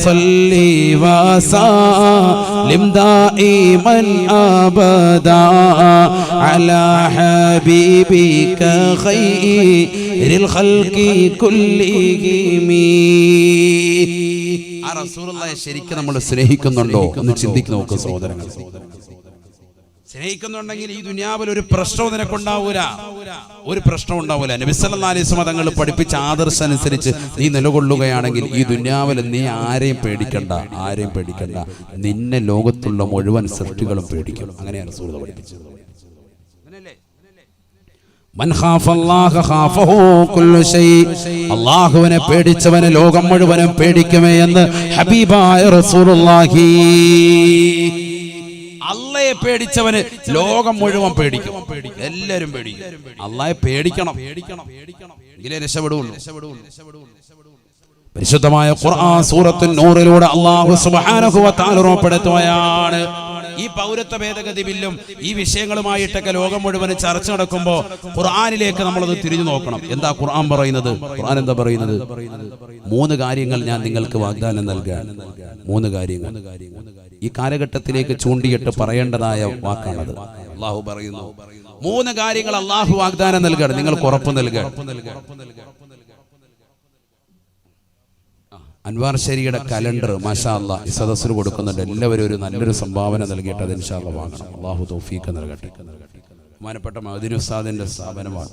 صلي وسلم دائما أبدا على حبيبك خير الخلق كلهم. ആ റസൂലുള്ളാഹിയെ ശരിക്കും നമ്മൾ സ്നേഹിക്കുന്നുണ്ടോ എന്ന് ചിന്തിക്ക് നോക്ക് സഹോദരങ്ങൾ. സ്നേഹിക്കുന്നുണ്ടെങ്കിൽ ഈ ദുനിയാവിൽ ഒരു പ്രശ്നവും നിനക്കുണ്ടാവൂല. നബി സല്ലല്ലാഹു അലൈഹി വസല്ലം തങ്ങൾ പഠിപ്പിച്ച ആദർശം അനുസരിച്ച് നീ നിലകൊള്ളുകയാണെങ്കിൽ ഈ ദുനിയാവിൽ നീ ആരെയും പേടിക്കണ്ട. നിന്നെ ലോകത്തുള്ള മുഴുവൻ സൃഷ്ടികളും പേടിക്കും. അങ്ങനെയാണ് റസൂലുള്ളാഹി പഠിപ്പിച്ചത്. മൻ ഖാഫല്ലാഹ ഖാഫഹു കുല്ലു ശൈ. അല്ലാഹുവിനെ പേടിച്ചവനെ ലോകം മുഴുവനും പേടിക്കുമേ എന്ന് ഹബീബായ റസൂലുള്ളാഹി. അല്ലാഹയെ പേടിച്ചവന് ലോകം മുഴുവൻ പേടിക്കും. എല്ലാവരും പേടിക്കും. അല്ലാഹയെ പേടിക്കണം, എങ്കിലേ രക്ഷപ്പെടുള്ളൂ. പരിശുദ്ധമായ ഖുർആൻ സൂറത്തുൻ നൂറിലൂടെ അല്ലാഹു സുബ്ഹാനഹു വ തആല ഉറപ്പെടുത്തുകയാണ്, ഈ പൗരത്വ ഭേദഗതി ബില്ലും ഈ വിഷയങ്ങളുമായിട്ടൊക്കെ ലോകം മുഴുവൻ ചർച്ച നടക്കുമ്പോൾ ഖുർആനിലേക്ക് നമ്മളത് തിരിഞ്ഞു നോക്കണം. എന്താ ഖുർആൻ പറയുന്നത്? ഖുർആൻ എന്താ പറയുന്നത്? 3 കാര്യങ്ങൾ ഞാൻ നിങ്ങൾക്ക് വാഗ്ദാനം നൽകാൻ. 3 കാര്യങ്ങൾ ഈ കാലഘട്ടത്തിലേക്ക് ചൂണ്ടിയിട്ട് പറയേണ്ടതായ വാക്കാണത്. അള്ളാഹു പറയുന്നു 3 കാര്യങ്ങൾ അള്ളാഹു വാഗ്ദാനം നൽകാൻ, നിങ്ങൾക്ക് ഉറപ്പ് നൽകാൻ. അൻവാർ ശരിയുടെ കലണ്ടർ മാഷാ അല്ലാഹ് ഈ സദസ്സിന് കൊടുക്കുന്നുണ്ട്. എല്ലാവരും ഒരു നല്ലൊരു സംഭാവന നൽകിയിട്ട് അത് ഇൻഷാ അല്ലാഹ് വാങ്ങണം. അള്ളാഹു തൗഫീഖ് നൽകട്ടെ. ബഹുമാനപ്പെട്ട മഅ്ദിൻ ഉസ്താദിന്റെ സ്ഥാപനമാണ്.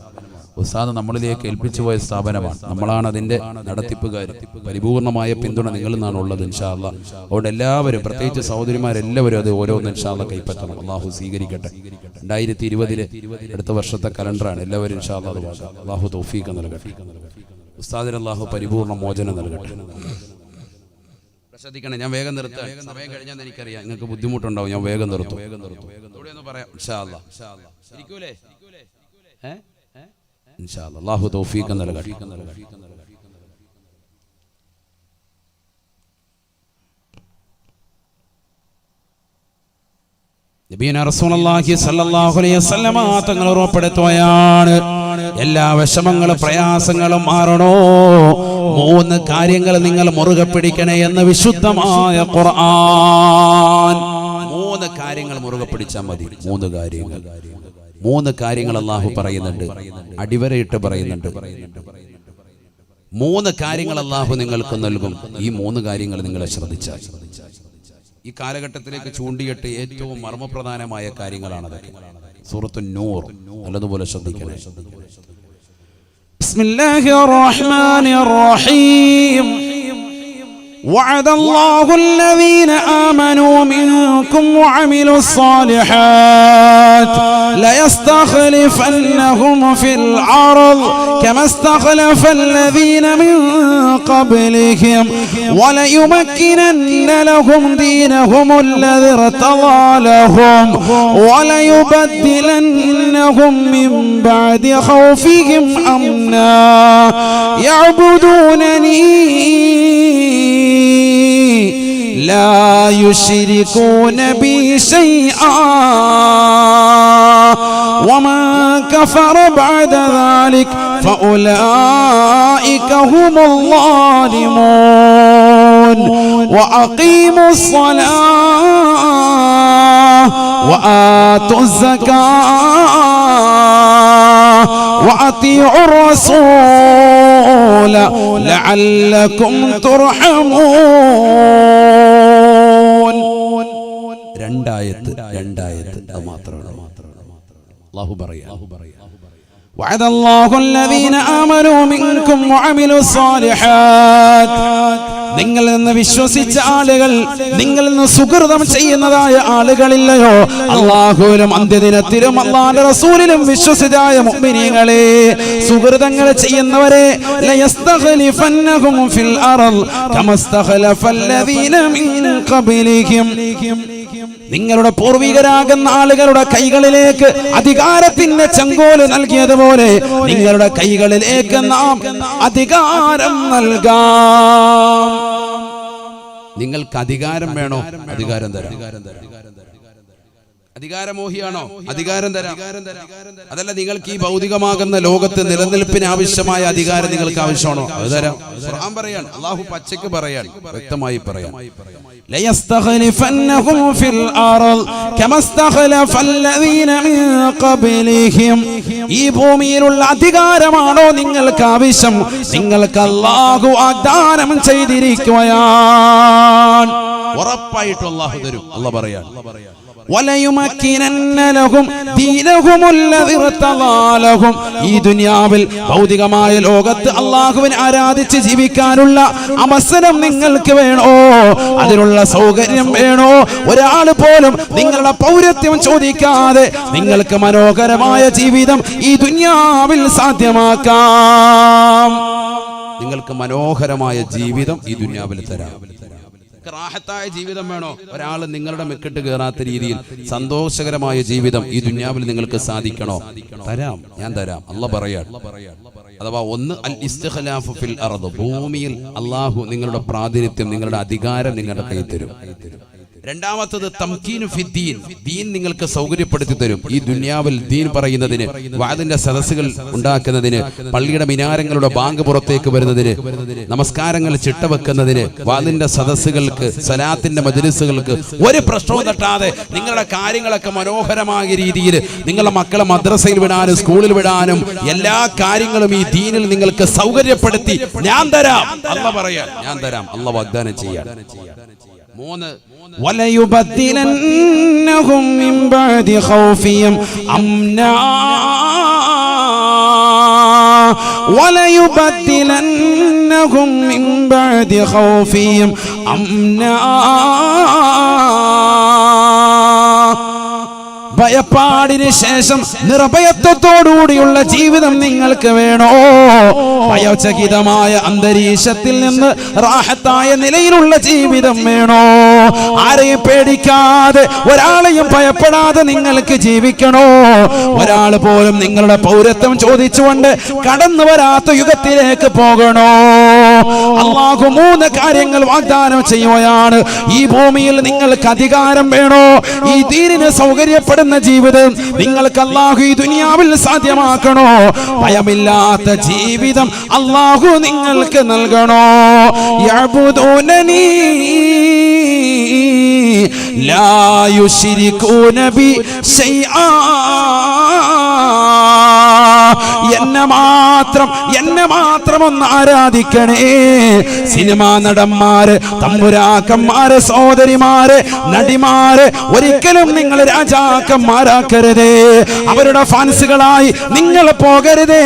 ഉസ്താദ് നമ്മളിലേക്ക് ഏൽപ്പിച്ചു പോയ സ്ഥാപനമാണ്. നമ്മളാണ് അതിന്റെ നടത്തിപ്പുകാർ. പരിപൂർണമായ പിന്തുണ നിങ്ങളിൽ നിന്നാണ് ഉള്ളത് ഇൻഷാ അല്ലാഹ്. അതുകൊണ്ട് എല്ലാവരും, പ്രത്യേകിച്ച് സഹോദരിമാരെല്ലാവരും അത് ഓരോന്ന് ഇൻഷാ അല്ലാഹ് കൈപ്പറ്റണം. അള്ളാഹു സ്വീകരിക്കട്ടെ. 2020 അടുത്ത വർഷത്തെ കലണ്ടറാണ്. എല്ലാവരും ഇൻഷാ അല്ലാഹ് അത് വാങ്ങാം. അള്ളാഹു തൗഫീഖ് നൽകട്ടെ. ഉസ്താദിന് അള്ളാഹു പരിപൂർണ്ണ മോചനം നൽകട്ടെ. ശ്രദ്ധിക്കണേ, ഞാൻ വേഗം നിർത്താം. സമയം കഴിഞ്ഞാൽ എനിക്കറിയാം നിങ്ങൾക്ക് ബുദ്ധിമുട്ടുണ്ടാവും. ഞാൻ വേഗം നിർത്തും. ഇവിടെ ഒന്ന് പറയാം ഇൻഷാ അല്ലാഹ്. ഇരിക്കൂലേ? ഇൻഷാ അല്ലാഹ് അള്ളാഹു തൗഫീഖ് നൽകട്ടെ. നബിയുനാ റസൂലുള്ളാഹി സ്വല്ലല്ലാഹു അലൈഹി വസല്ലമ തങ്ങൾ ഉറപ്പെടുത്തുകയാണ്, എല്ലാ വിഷമങ്ങളും പ്രയാസങ്ങളും മാറണോ 3 കാര്യങ്ങൾ നിങ്ങൾ മുറുകെ പിടിക്കണേ എന്ന് വിശുദ്ധമായ ഖുർആൻ. 3 കാര്യങ്ങൾ മുറുകെ പിടിച്ചാൽ മതി. 3 കാര്യങ്ങൾ അല്ലാഹു പറയുന്നുണ്ട്, അടിവരയിട്ട് പറയുന്നുണ്ട്. 3 കാര്യങ്ങൾ അല്ലാഹു നിങ്ങൾക്ക് നൽകും. ഈ 3 കാര്യങ്ങൾ നിങ്ങൾ ശ്രദ്ധിച്ചാൽ ഈ കാലഘട്ടത്തിലേക്ക് ചൂണ്ടിയിട്ട് ഏറ്റവും മർമ്മപ്രധാനമായ കാര്യങ്ങളാണതൊക്കെ. സൂറത്തുൻ നൂർ നല്ലതുപോലെ ശ്രദ്ധിക്കണേ. ബിസ്മില്ലാഹിർ റഹ്മാനിർ റഹീം. وعد الله الذين آمنوا منكم وعملوا الصالحات ليستخلفنهم في الأرض كما استخلف الذين من قبلهم وليمكنن لهم دينهم الذي ارتضى لهم وليبدلنهم من بعد خوفهم أمنا يعبدونني لا يشركون بي شيئا ومن كفر بعد ذلك فأولئك هم الظالمون وأقيموا الصلاة وآتوا الزكاة وأطيعوا الرسول لعلكم ترحمون. രണ്ടായത്ത് അത് മാത്രമാണ്. അല്ലാഹു പറയാ, وعد الله الذين آمنوا منكم وعملوا الصالحات. നിങ്ങളിൽ നിന്ന് വിശ്വസിച്ച ആളുകൾ, നിങ്ങളിൽ നിന്ന് സുകൃതം ചെയ്യുന്നതായ ആളുകളില്ലയോ, അല്ലാഹുവിലും അന്ത്യദിനത്തിലും അല്ലാഹുവിന്റെ റസൂലിലും വിശ്വസിതായ മുഅ്മിനീങ്ങളെ, സുകൃതങ്ങൾ ചെയ്യുന്നവരെ ലയസ്തഖലിഫന്നഹും ഫിൽ അർദ് കമസ്തഖലഫല്ലദീന മിൻ ഖബ്ലിഹിം. നിങ്ങളുടെ പൂർവികരാകുന്ന ആളുകളുടെ കൈകളിലേക്ക് അധികാരത്തിന്റെ ചെങ്കോല് നൽകിയതുപോലെ നിങ്ങളുടെ കൈകളിലേക്ക് നാം അധികാരം നൽകാം. നിങ്ങൾക്ക് അധികാരം വേണോ? അധികാരം തരാം. അധികാരമോഹിയാണോ? അധികാരം തരാം. അതല്ല, നിങ്ങൾക്ക് ഈ ഭൗതികമാകുന്ന ലോകത്ത് നിലനിൽപ്പിന് ആവശ്യമായ അധികാരം നിങ്ങൾക്ക് ആവശ്യമാണോ? അത് തരാം. ഖുർആൻ പറയാണ്, അല്ലാഹു പച്ചയ്ക്ക് പറയാൻ, വ്യക്തമായി പറയാം, ليستخلفنهم في الأرض كما استخلف الذين من قبلهم. ഈ ഭൂമിയിലുള്ള അധികാരമാണോ നിങ്ങൾക്ക് ആവശ്യം? നിങ്ങൾക്ക് അല്ലാഹു വാഗ്ദാനം ചെയ്തിരിക്കുകയാണ്. ഉറപ്പായിട്ടും അല്ലാഹു തരും. അല്ലാഹു പറയാൻ, وَلَيُمَكِّنَنَّ لَهُمْ دِينَهُمُ الَّذِي ارْتَضَىٰ لَهُمْ. ഈ ദുനിയാവിൽ ഭൗതികമായ ലോകത്ത് അല്ലാഹുവിനെ ആരാധിച്ച് ജീവിക്കാനുള്ള അവസരം നിങ്ങൾക്ക് വേണോ? അതിനുള്ള സൗകര്യം വേണോ? ഒരാൾ പോലും നിങ്ങളുടെ പൗരത്വം ചോദിക്കാതെ നിങ്ങൾക്ക് മനോഹരമായ ജീവിതം ഈ ദുനിയാവിൽ സാധ്യമാക്കാം. നിങ്ങൾക്ക് മനോഹരമായ ജീവിതം ഈ ദുനിയാവിൽ തരാം. റാഹത്തായ ജീവിതം വേണോ? ഒരാൾ നിങ്ങളുടെ മെക്കിട്ട് കയറാത്ത രീതിയിൽ സന്തോഷകരമായ ജീവിതം ഈ ദുനിയാവിൽ നിങ്ങൾക്ക് സാധിക്കണോ? തരാം, ഞാൻ തരാം. അല്ലാഹു പറയാൻ, അഥവാ ഒന്ന് അൽ ഇസ്തിഖ്ലാഫു ഫിൽ അർദ്, ഭൂമിയിൽ അല്ലാഹു നിങ്ങളുടെ പ്രാതിനിധ്യം, നിങ്ങളുടെ അധികാരം നിങ്ങളുടെ കയ്യിൽ തരും. രണ്ടാമത്തത് തംകീനു ഫിദ്ദീൻ, ദീൻ നിങ്ങൾക്ക് സൗകര്യപ്പെടുത്തി തരും. ഈ ദുനിയാവിൽ ദീൻ പറയുന്നതിന്, വാദിന്റെ സദസ്സുകൾ ഉണ്ടാക്കുന്നതിന്, പള്ളിയുടെ മിനാരങ്ങളുടെ ബാങ്ക് പുറത്തേക്ക് വരുന്നതിന്, നമസ്കാരങ്ങൾ ചിട്ടവെക്കുന്നതിന്, വാദിന്റെ സദസ്സുകൾക്ക്, സലാത്തിന്റെ മജ്‌ലിസുകൾക്ക് ഒരു പ്രശ്നവും തട്ടാതെ നിങ്ങളുടെ കാര്യങ്ങളൊക്കെ മനോഹരമായ രീതിയിൽ നിങ്ങളുടെ മക്കളെ മദ്രസയിൽ വിടാനും സ്കൂളിൽ വിടാനും എല്ലാ കാര്യങ്ങളും ഈ ദീനിൽ നിങ്ങൾക്ക് സൗകര്യപ്പെടുത്തി ഞാൻ തരാം. അല്ലാഹ് പറയാ, ഞാൻ തരാം. അല്ലാഹ് വാഗ്ദാനം ചെയ്യാൻ. 3 വലയുബദ്ദിലന്നഹും മിൻ ബഅദി ഖൗഫിഹിം അംനാ വലയുബദ്ദിലന്നഹും മിൻ ബഅദി ഖൗഫിഹിം അംനാ. ഭയപ്പാടിന് ശേഷം നിർഭയത്വത്തോടുകൂടിയുള്ള ജീവിതം നിങ്ങൾക്ക് വേണോ? ഭയചകിതമായ അന്തരീക്ഷത്തിൽ നിന്ന് റാഹത്തായ നിലയിലുള്ള ജീവിതം വേണോ? ആരെയും പേടിക്കാതെ, ഒരാളെയും ഭയപ്പെടാതെ നിങ്ങൾക്ക് ജീവിക്കണോ? ഒരാൾ പോലും നിങ്ങളുടെ പൗരത്വം ചോദിച്ചുകൊണ്ട് കടന്നു വരാത്ത യുഗത്തിലേക്ക് പോകണോ? അല്ലാഹു 3 കാര്യങ്ങൾ വാഗ്ദാനം ചെയ്യുകയാണ്. ഈ ഭൂമിയിൽ നിങ്ങൾക്ക് അധികാരം വേണോ? ഈ ദീനിന് സൗകര്യപ്പെടുന്ന ജീവിതം നിങ്ങൾക്ക് അല്ലാഹു ഈ ദുനിയാവിൽ സാധ്യമാക്കണോ? ഭയമില്ലാത്ത ജീവിതം അല്ലാഹു നിങ്ങൾക്ക് നൽകണോ? യഅബുദൂനനി ലാ യുശ്രികൂന ബി ശൈആ. എന്നെ മാത്രം ഒന്ന് ആരാധിക്കണേ. സിനിമാ നടന്മാര്, തമ്പുരാക്കന്മാര്, സഹോദരിമാര്, നടിമാര് ഒരിക്കലും നിങ്ങൾ രാജാക്കന്മാരാക്കരുതേ. അവരുടെ ഫാൻസുകളായി നിങ്ങൾ പോകരുതേ.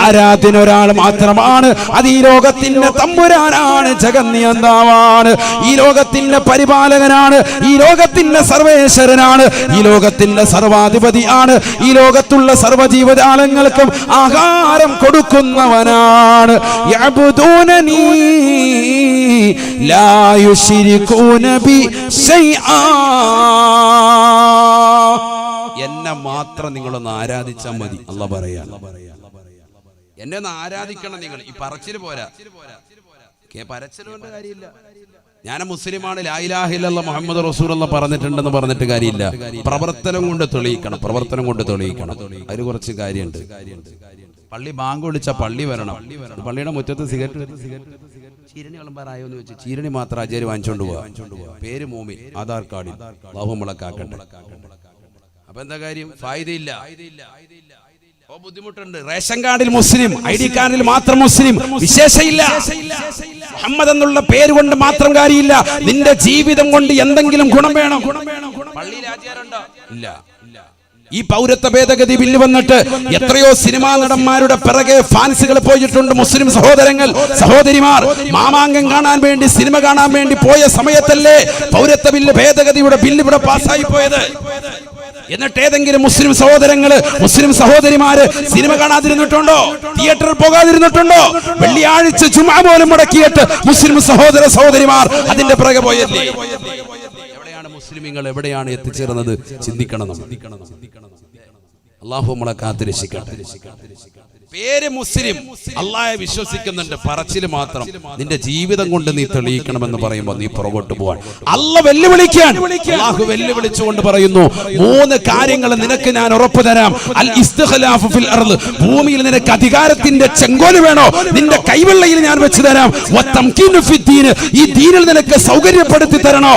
ആരാധ്യൻ ഒരാൾ മാത്രമാണ്. അത് ഈ ലോകത്തിന്റെ തമ്പുരാനാണ്, ജഗന്നിയന്താവാണ്, ഈ ലോകത്തിന്റെ പരിപാലകനാണ്, ഈ ലോകത്തിന്റെ സർവേശ്വരനാണ്, ഈ ലോകത്തിന്റെ സർവാധിപതിയാണ്, ഈ ലോകത്തുള്ള സർവ്വജീവജാലങ്ങൾക്കും ആഹാരം കൊടുക്കുന്നവനാണ്. യഅബുദൂനനി ലാ യുശ്രികൂന ബി ശൈആ. എന്നെ മാത്രം നിങ്ങളൊന്ന് ആരാധിച്ചാൽ മതി. അല്ലാഹ് പറയാ, എന്നെ ഒന്ന് ആരാധിക്കണം നിങ്ങൾ. ഈ പറച്ചിൽ പോരാ, പറച്ചിൽ കൊണ്ട് കാര്യമില്ല. ഞാൻ മുസ്ലിമാണ്, ലാ ഇലാഹ ഇല്ലല്ലാഹ് മുഹമ്മദ് റസൂലുള്ളാഹ് പറഞ്ഞിട്ടുണ്ടെന്ന് പറഞ്ഞിട്ട് കാര്യമില്ല. പ്രവർത്തനം കൊണ്ട് തെളിയിക്കണം. അതിന് കുറച്ച് കാര്യമുണ്ട്. പള്ളി ബാങ്ക് വിളിച്ച പള്ളി വരണം. പള്ളിയുടെ മുറ്റത്ത് സിഗരറ്റ് ചീരണി വിളമ്പാറായോ എന്ന് വെച്ച് ചീരണി മാത്രം ആചാര്യ വാങ്ങിച്ചോണ്ട് പോവാ. പേര് മോമിൻ, ആധാർ കാർഡിൽ അല്ലാഹു മുളക്കാക്കട്ടെ. അപ്പൊ എന്താ കാര്യം? ഫായിദയില്ല. ബുദ്ധിമുട്ടുണ്ട്. റേഷൻ കാർഡിൽ മുസ്ലിം, ID കാർഡിൽ മാത്രം മുസ്ലിം, വിശേഷയില്ല. മുഹമ്മദ് എന്നുള്ള പേര് കൊണ്ട് മാത്രം കാര്യമില്ല. നിന്റെ ജീവിതം കൊണ്ട് എന്തെങ്കിലും ഗുണം വേണം. പള്ളിയിൽ ആചാരമുണ്ടോ? ഇല്ല. ഈ പൗരത്വ ഭേദഗതി ബില്ല് വന്നിട്ട് എത്രയോ സിനിമാ നടന്മാരുടെ പിറകെ ഫാൻസുകൾ പോയിട്ടുണ്ട്. മുസ്ലിം സഹോദരങ്ങൾ, സഹോദരിമാർ മാമാങ്കം കാണാൻ വേണ്ടി, സിനിമ കാണാൻ വേണ്ടി പോയ സമയത്തല്ലേ പൗരത്വ ബില്ല് ഭേദഗതിയുടെ ബില്ല് ഇവിടെ പാസ്സായി പോയത്? എന്നിട്ട് ഏതെങ്കിലും മുസ്ലിം സഹോദരങ്ങള്, മുസ്ലിം സഹോദരിമാര് സിനിമ കാണാതിരുന്നിട്ടുണ്ടോ? തിയേറ്ററിൽ പോകാതിരുന്നിട്ടുണ്ടോ? വെള്ളിയാഴ്ച ജുമുഅ പോലും മുടക്കിയിട്ട് മുസ്ലിം സഹോദര സഹോദരിമാർ അതിന്റെ പിറകെ പോയല്ലേ? എവിടെയാണ് മുസ്ലിമീങ്ങൾ, എവിടെയാണ് എത്തിച്ചേർന്നത്? ചിന്തിക്കണം. അല്ലാഹു നമ്മളെ കാത്തുരക്ഷിക്കട്ടെ. പേര് മുസ്ലിം, അല്ലാഹയെ വിശ്വസിക്കുന്നുണ്ട്, പറച്ചില് മാത്രം. നിന്റെ ജീവിതം കൊണ്ട് നീ തെളിയിക്കണമെന്ന് പറയുമ്പോൾ നീ പുറകോട്ട് പോവാൻ അല്ലാഹു വെല്ലുവിളിക്കാൻ. അല്ലാഹു വെല്ലുവിളിച്ചുകൊണ്ട് പറയുന്നു, 3 കാര്യങ്ങൾ നിനക്ക് ഞാൻ ഉറപ്പു തരാം. അൽ ഇസ്തിഖ്ലാഫു ഫിൽ അർള്, ഭൂമിയിൽ നിനക്ക് അധികാരത്തിന്റെ ചെങ്കോല് വേണോ? നിന്റെ കൈവെള്ളയിൽ ഞാൻ വെച്ച് തരാം. വതംകീനു ഫിദ്ദീൻ, ഈ ദീനിൽ നിനക്ക് സൗകര്യപ്പെടുത്തി തരണോ?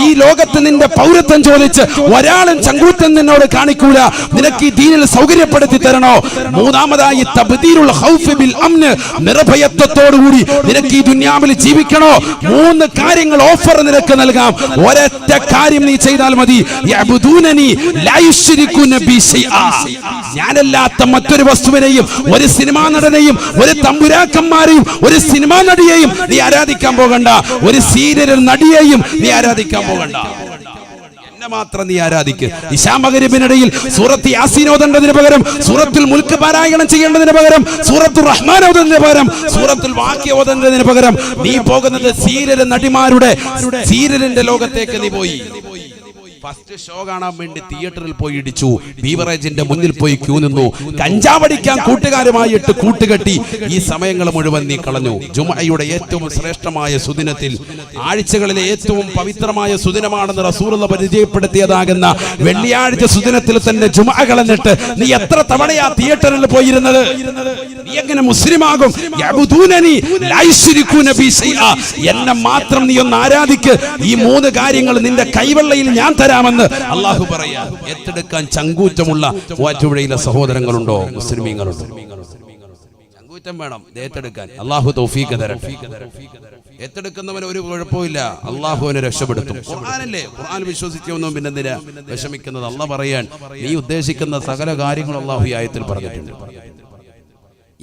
ഈ ലോകത്ത് നിന്റെ പൗരത്വം ചോദിച്ച് ഒരാളും ചങ്കൂറ്റം നിന്നോട് കാണിക്കൂല. നിനക്ക് ഈ ദീനിൽ സൗകര്യപ്പെടുത്തി തരണോ? 3ാമതായി തബ്ദീലുൽ ഖൗഫ് ബിൽ അംൻ, നിർഭയത്വത്തോടുകൂടി നിനക്ക് ഈ ദുനിയാവിൽ ജീവിക്കണോ? 3 കാര്യങ്ങൾ ഓഫർ നിനക്ക് നൽകാം. ഒരൊറ്റ കാര്യം നീ ചെയ്താൽ മതി. യഅബുദൂനനി ലാ യുശ്രികൂന ബി ശൈആ. ഞാനല്ലാത്ത മറ്റൊരു വസ്തുവിനെയും, ഒരു സിനിമാ നടനെയും, ഒരു തമ്പുരാക്കന്മാരെയും, ഒരു സിനിമാ നടിയെയും നീ ആരാധിക്കാൻ പോകണ്ട. ഒരു സീരിയൽ നടിയെയും നീ ആരാധിക്കാൻ പോകണ്ട. മാത്രം നീ ആരാധിക്ക്. ഇശാ മഗ്‌രിബിനിടയിൽ സൂറത്ത് യാസീൻ ഓതേണ്ടതിന് പകരം സൂറത്തുൽ മുൽക്ക് പാരായണം ചെയ്യേണ്ടതിന് പകരം സൂറത്തുർ റഹ്മാൻ ഓതുന്നതിന് പകരം സൂറത്തുൽ വാഖിയ ഓതേണ്ടതിന് പകരം നീ പോകുന്നത് സീരിയൽ നടിമാരുടെ സീരിയലിന്റെ ലോകത്തേക്ക് നീ പോയി. ഫസ്റ്റ് ഷോ കാണാൻ വേണ്ടി തിയേറ്ററിൽ പോയി ഇടിച്ചു, ബീവറേജിന്റെ മുന്നിൽ പോയി ക്യൂ നിന്നു, കഞ്ചാവടിക്കാൻ കൂട്ടുകാരുമായിട്ട് കൂട്ടുകെട്ടി. ഈ സമയങ്ങൾ മുഴുവൻ നീ കളഞ്ഞു. ജുമഅയുടെ ഏറ്റവും ശ്രേഷ്ഠമായ സുദിനത്തിൽ, ആഴ്ചകളിലെ ഏറ്റവും പവിത്രമായ സുദിനമാണെന്ന് റസൂലുള്ളാഹി പരിചയപ്പെടുത്തിയതാകുന്ന വെള്ളിയാഴ്ച സുദിനത്തിൽ തന്നെ ജുമഅ കളഞ്ഞിട്ട് നീ എത്ര തവണയാ തിയേറ്ററിൽ പോയിരുന്നത്? നീ എങ്ങനെ മുസ്ലിമാകും? എന്നെ മാത്രം നീ ഒന്ന് ആരാധിക്ക്, ഈ 3 കാര്യങ്ങൾ നിന്റെ കൈവെള്ളയിൽ ഞാൻ തരാമെന്ന് അള്ളാഹു പറയാ. ഏറ്റെടുക്കാൻ ചങ്കൂറ്റമുള്ള മൂവാറ്റുപുഴയിലെ സഹോദരങ്ങളുണ്ടോ? മുസ്ലിമീങ്ങളുണ്ടോ? ചങ്കൂറ്റം വേണം ഏറ്റെടുക്കാൻ. അള്ളാഹു തൗഫീഖ് തരട്ടെ. ഏറ്റെടുക്കുന്നവന് ഒരു കുഴപ്പമില്ല, അള്ളാഹുവിനെ രക്ഷപ്പെടുത്തും. ഖുർആനല്ലേ, ഖുർആൻ വിശ്വസിക്കൊന്നും പിന്നെന്തിനാ വിഷമിക്കുന്നത്? അള്ളാഹ് പറയാൻ നീ ഉദ്ദേശിക്കുന്ന സകല കാര്യങ്ങളും അള്ളാഹു ഈ ആയത്തിൽ പറഞ്ഞിട്ടുണ്ട്.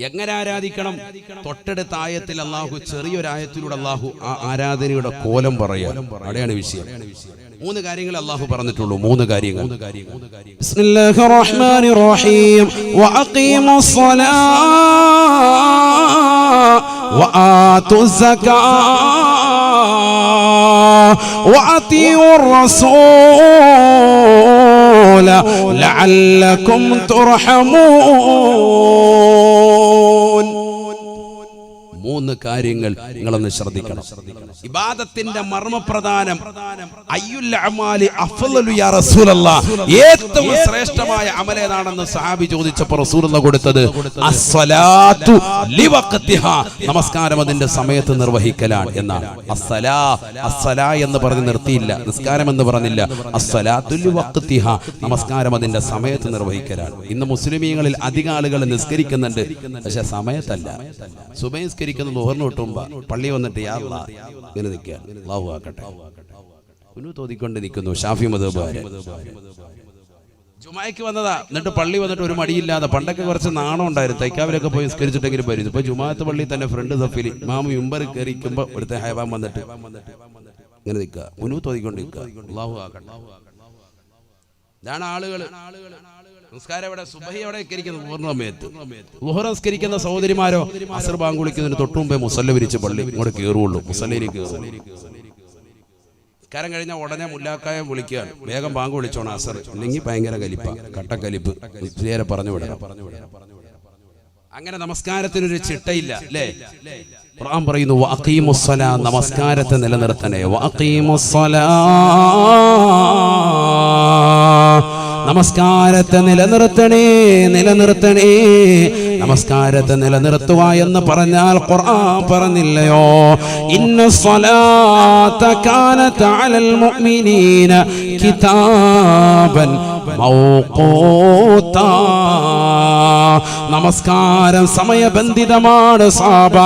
എങ്ങനെ ആരാധിക്കണം? തൊട്ടടുത്ത ആയത്തിൽ അള്ളാഹു, ചെറിയൊരായത്തിലൂടെ അള്ളാഹു ആ ആരാധനയുടെ കോലം പറയാം. അവിടെയാണ് വിഷയം. 3 കാര്യങ്ങൾ അള്ളാഹു പറഞ്ഞിട്ടുള്ളൂ. 3 കാര്യങ്ങൾ. ബിസ്മില്ലാഹിർ റഹ്മാനിർ റഹീം. വഅഖീമുസ് സ്വലാത്ത വആതുസ് സകാത്ത വഅതിഉർ റസൂല ലഅല്ലകും തുർഹമൂൻ. 3 കാര്യങ്ങൾ നിങ്ങളൊന്ന് ശ്രദ്ധിക്കണം. ഇബാദത്തിന്റെ മർമ്മപ്രധാനം അയ്യുൽ അമാലി അഫ്ളലു യാ റസൂലല്ലാഹ്, ഏറ്റവും ശ്രേഷ്ഠമായ അമൽ ഏതാണെന്ന് സഹാബി ചോദിച്ചപ്പോൾ റസൂലുള്ളാഹി കൊടുത്തത് അസ്സലാത്തു ലിവഖ്തിഹാ, നമസ്കാരം അതിന്റെ സമയത്ത് നിർവഹിക്കലാണ് എന്നാണ്. അസ്സലാ എന്ന് പറഞ്ഞ് നിർത്തിയില്ല, നിസ്കാരം എന്ന് പറഞ്ഞില്ല. അസ്സലാത്തു ലിവഖ്തിഹാ, നമസ്കാരം അതിന്റെ സമയത്ത് നിർവഹിക്കലാണ്. ഇന്ന് മുസ്ലിമീങ്ങളിൽ അധിക ആളുകൾ നിസ്കരിക്കുന്നുണ്ട്, പക്ഷെ സമയത്തല്ല. സുബഹി നിസ്കരിക്കുന്ന ളുഹറിന് തൊട്ടുമ്പോ പള്ളി വന്നിട്ട് യാ അല്ലാഹ് ഇങ്ങനെ നിൽക്കുകയാണ്. അല്ലാഹു ആക്കട്ടെ തോതിക്കൊണ്ട് നിൽക്കുന്നു. ഷാഫി മദ്ഹബുകാര് ജുമായ്ക്ക് വന്നതാ, എന്നിട്ട് പള്ളി വന്നിട്ട് ഒരു മടിയില്ലാതെ. പണ്ടൊക്കെ കുറച്ച് നാണം ഉണ്ടായിരുന്നു, തൈക്കാവിലൊക്കെ പോയി നിസ്കരിച്ചിട്ടെങ്കിലും വരും. ഇപ്പൊ ജുമാഅത്ത് പള്ളി തന്നെ ഫ്രണ്ട് സഫിൽ ഇമാം മിമ്പറിൽ കയറിക്കുമ്പോ ഇവിടുത്തെ ഹൈവാൻ വന്നിട്ട് ഇങ്ങനെ നിൽക്കുക, തോതിക്കൊണ്ട് നിൽക്കുക. അല്ലാഹു ആക്കട്ടെ. ഇതാണ് ആളുകൾ. നമസ്കാരം എവിടെ? സുബഹി എവിടെ നിസ്കരിക്കുന്നത്? സമയത്ത്. ളുഹർ നിസ്കരിക്കുന്ന സഹോദരിമാരോ അസ്ർ ബാങ്ക് വിളിക്കുന്നതിന് തൊട്ടു മുമ്പേ മുസല്ല വിരിച്ച് പള്ളി ഇങ്ങോട്ട് കയറുള്ളൂ, മുസല്ലയിലേക്ക് കയറുള്ളൂ. നിസ്കാരം കഴിഞ്ഞാൽ ഉടനെ മുല്ലാക്കായ വിളിക്കുകയാണ്, വേഗം ബാങ്ക് വിളിച്ചോണം അസർ, അല്ലെങ്കിൽ ഭയങ്കര കലിപ്പ, കട്ടക്കലിപ്പ്, നേരെ പറഞ്ഞു വിടണം. അങ്ങനെ നമസ്കാരത്തിനൊരു ചിട്ടയില്ല അല്ലേ? ഖുർആൻ പറയുന്നു വഅഖീമുസ്സലാ, നമസ്കാരത്തെ നിലനിർത്തണേ. വഅഖീമുസ്സലാ, നമസ്കാരത്തെ നിലനിർത്തണേ, നിലനിർത്തണേ. നമസ്കാരത്തെ നിലനിർത്തുക എന്ന് പറഞ്ഞാൽ ഖുർആൻ പറഞ്ഞില്ലയോ, ഇന്നസ്സലാത്ത കാനത അലൽ മുഅ്മിനീന കിതാബൻ മൗഖൂതാ. നമസ്കാരം സമയബന്ധിതമാണ് സാബ,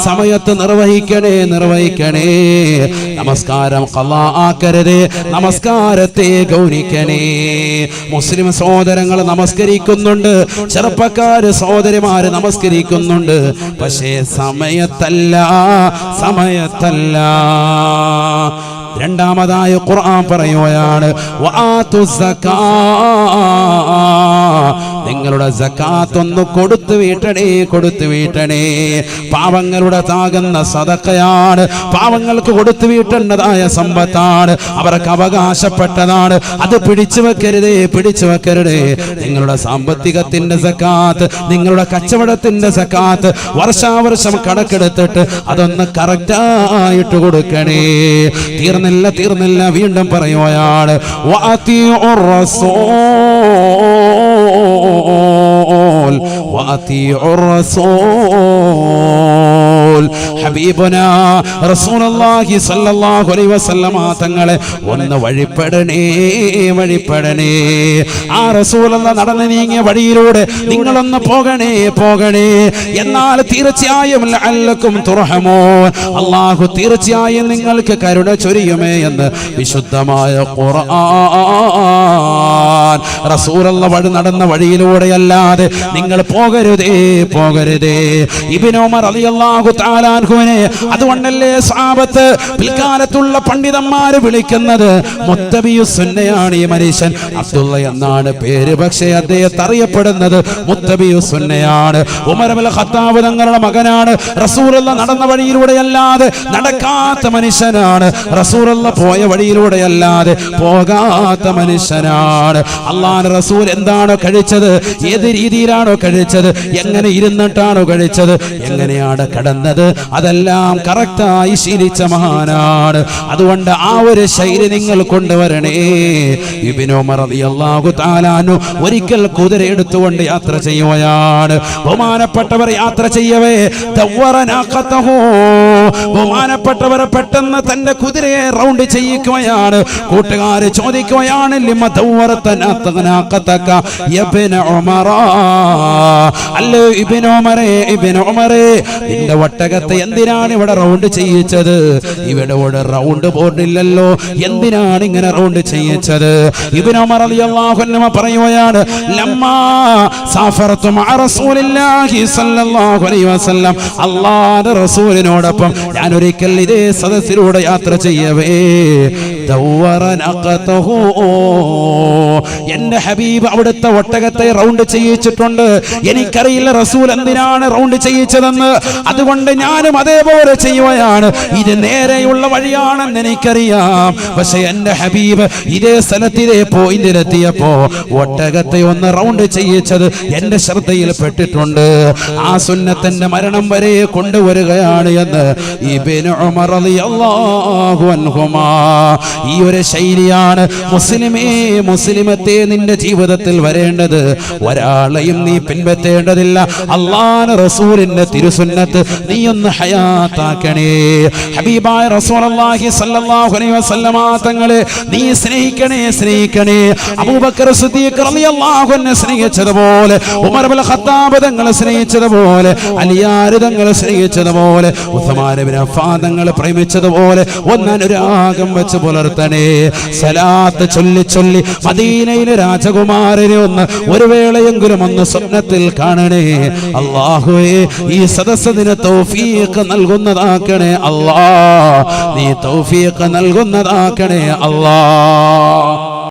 സമയത്ത് നിർവഹിക്കണേ, നിർവഹിക്കണേ. നമസ്കാരം ഖളാ ആക്കരുത്, നമസ്കാരത്തെ ഗൗനിക്കണേ. മുസ്ലിം സഹോദരങ്ങൾ നമസ്കരിക്കുന്നുണ്ട്, ചെറുപ്പക്കാര് സഹോദരിമാര് നമസ്കരിക്കുന്നുണ്ട്, പക്ഷേ സമയത്തല്ല, സമയത്തല്ല. രണ്ടാമതായി ഖുർആൻ പറയുകയാണ് വആതുസ് സകാത്ത്, നിങ്ങളുടെ സകാത്ത് ഒന്ന് കൊടുത്തു വീട്ടണേ, കൊടുത്തു വീട്ടണേ. പാവങ്ങളുടെ താകുന്ന സദഖയാണ്, പാവങ്ങൾക്ക് കൊടുത്തു വീട്ടേണ്ടതായ സമ്പത്താണ്, അവർക്ക് അവകാശപ്പെട്ടതാണ്. അത് പിടിച്ചു വെക്കരുതേ, പിടിച്ചു വെക്കരുതേ. നിങ്ങളുടെ സാമ്പത്തികത്തിന്റെ സകാത്ത്, നിങ്ങളുടെ കച്ചവടത്തിന്റെ സകാത്ത് വർഷാവർഷം കണക്കെടുത്തിട്ട് അതൊന്ന് കറക്റ്റായിട്ട് കൊടുക്കണേ. തീർന്നില്ല, തീർന്നില്ല, വീണ്ടും പറയുകയാണ് വഅതിഉർ റസൂൽ, വഅതിഉർ റസൂൽ. ഹബീബുനാ റസൂലുള്ളാഹി സ്വല്ലല്ലാഹു അലൈഹി വസല്ലമ തങ്ങളെ ഒന്ന് വഴിപ്പെടണേ, വഴിപ്പെടണേ. ആ റസൂലുള്ളാഹി നടന്നു നീങ്ങിയ വഴിയിലൂടെ നിങ്ങളൊന്ന് പോകണേ, പോകണേ. എന്നാൽ തീർച്ചയായും ലഅല്ലകും തുർഹമൂൻ, അല്ലാഹു തീർച്ചയായും നിങ്ങൾക്ക് കരുണ ചൊരിയുമേ എന്ന് വിശുദ്ധമായ ഖുർആൻ. റസൂലുള്ള വഴി നടന്ന വഴിയിലൂടെയല്ലാതെ നിങ്ങൾ പോകരുതേ പോകരുതേ. ഇബ്നു ഉമർ റളിയല്ലാഹു തആല അൻഹുവിനെ അതുകൊണ്ടല്ലേ സഹാബത്ത് പിൽക്കാലത്തുള്ള പണ്ഡിതന്മാർ വിളിക്കുന്നത് മുത്തബിയുസ് സുന്നയാണ്. ഈ മനുഷ്യൻ അബ്ദുള്ള എന്നാണ് പേര്, പക്ഷേ അദ്ദേഹത്തെ അറിയപ്പെടുന്നത് മുത്തബിയുസ് സുന്നയാണ്. ഉമർ ഇബ്നുൽ ഖത്താബ് തങ്ങളുടെ മകനാണ്. റസൂലുള്ള നടന്ന വഴിയിലൂടെയല്ലാതെ നടക്കാത്ത മനുഷ്യനാണ്. റസൂലുള്ള പോയ വഴിയിലൂടെയല്ലാതെ പോകാത്ത മനുഷ്യനാണ്. അല്ലാഹുവിന്റെ റസൂൽ എന്താണോ കഴിച്ചത്, ഏത് രീതിയിലാണോ കഴിച്ചത്, എങ്ങനെ ഇരുന്നിട്ടാണോ കഴിച്ചത്, എങ്ങനെയാണ് കടന്നത്, അതെല്ലാം കറക്റ്റായി ശീലിച്ച മഹാനാണ്. അതുകൊണ്ട് ആ ഒരു ശൈലി നിങ്ങൾ കൊണ്ടുവരണേ. ഇബ്നു ഉമർ റളിയല്ലാഹു തആല അൻഹു ഒരിക്കൽ കുതിര എടുത്തുകൊണ്ട് യാത്ര ചെയ്യുകയാണ്. ബഹുമാനപ്പെട്ടവർ യാത്ര ചെയ്യവേ ബഹുമാനപ്പെട്ടവർ പെട്ടെന്ന് തന്റെ കുതിരയെ റൗണ്ട് ചെയ്യിക്കുകയാണ്. കൂട്ടുകാര് ചോദിക്കുകയാണ്, ലിമ ദവ്വറതനാഖതക യബ്ന ഉമറ, അല്ലേ ഇബ്നു ഉമറേ, ഇബ്നു ഉമറേ, നിന്റെ ഒട്ടകത്തെ എന്തിനാണ് ഇവിടെ റൗണ്ട് ചെയ്യിച്ചത്? ഇവിടെ റൗണ്ട് ബോർഡില്ലല്ലോ, എന്തിനാണ് ഇങ്ങനെ റൗണ്ട് ചെയ്യിച്ചത്? ഇബ്നു ഉമർ റളിയല്ലാഹു അൻഹു പറയുകയാണ്, ലമ്മാ സാഫറതു മഅ റസൂലില്ലാഹി സ്വല്ലല്ലാഹു അലൈഹി വസല്ലം, അല്ലാഹുവിന്റെ റസൂലിനോടൊപ്പം ഞാൻ ഒരിക്കൽ ഇതേ സദസ്സിലൂടെ യാത്ര ചെയ്യവേ ദവ്വറനഖതഹു, എന്റെ ഹബീബ് അവിടുത്തെ ഒട്ടകത്തെ റൗണ്ട് ചെയ്യിച്ചിട്ടുണ്ട്. എനിക്കറിയില്ല റസൂൽ എന്തിനാണ് റൗണ്ട് ചെയ്യിച്ചതെന്ന്, അതുകൊണ്ട് ഞാനും അതേപോലെ ചെയ്യുകയാണ്. ഇത് നേരെയുള്ള വഴിയാണെന്ന് എനിക്കറിയാം, പക്ഷെ എന്റെ ഹബീബ് ഇതേ സ്ഥലത്തിലെ പോയിന്റിലെത്തിയപ്പോ ഒട്ടകത്തെ ഒന്ന് റൗണ്ട് ചെയ്യിച്ചത് എന്റെ ശ്രദ്ധയിൽ പെട്ടിട്ടുണ്ട്. ആ സുന്നത്തിന്റെ മരണം വരെ കൊണ്ടുവരികയാണ് എന്ന് ഇബ്നു ഉമർ റളിയല്ലാഹു അൻഹുമാ. ഈ ഒരു ശൈലിയാണ് മുസ്ലിമേ, മുസ്ലിമത്തെ നിന്റെ ജീവിതത്തിൽ വരേണ്ടത്. ഒരാളെയും നീ പിൻപറ്റേണ്ടതില്ല. അല്ലാഹുവിന്റെ റസൂലിന്റെ തിരുസുന്നത്ത് നീ ഒന്ന് ഹയാത്താക്കണേ. ഹബീബായ റസൂലുള്ളാഹി സ്വല്ലല്ലാഹു അലൈഹി വസല്ലമ തങ്ങളെ നീ സ്നേഹിക്കണേ, സ്നേഹിക്കണേ. അബൂബക്കർ സിദ്ദീഖ് റളിയല്ലാഹു അൻഹു സ്നേഹിച്ചതുപോലെ, ഉമർ ഇബ്നുൽ ഖത്താബ് തങ്ങളെ സ്നേഹിച്ചതുപോലെ, അലിയാർ തങ്ങളെ സ്നേഹിച്ചതുപോലെ, ഉസ്മാൻ ഇബ്നു അഫ്ഫാൻ തങ്ങളെ പ്രേമിച്ചതുപോലെ ഒന്നനുരാഗം വെച്ച് പുലർത്തണേ. സലാത്ത് ചൊല്ലി ചൊല്ലി മദീനയിലെ രാജകുമാരനെ ഒന്ന് ഒരു വേളയെങ്കിലും ഒന്ന് സ്വപ്നത്തിൽ കാണണേ. അല്ലാഹുവേ, ഈ സദസ്സിന് തൗഫീഖ് നൽകുന്നതാക്കണേ അല്ലാഹ്, നീ തൗഫീഖ് നൽകുന്നതാക്കണേ അല്ലാഹ്.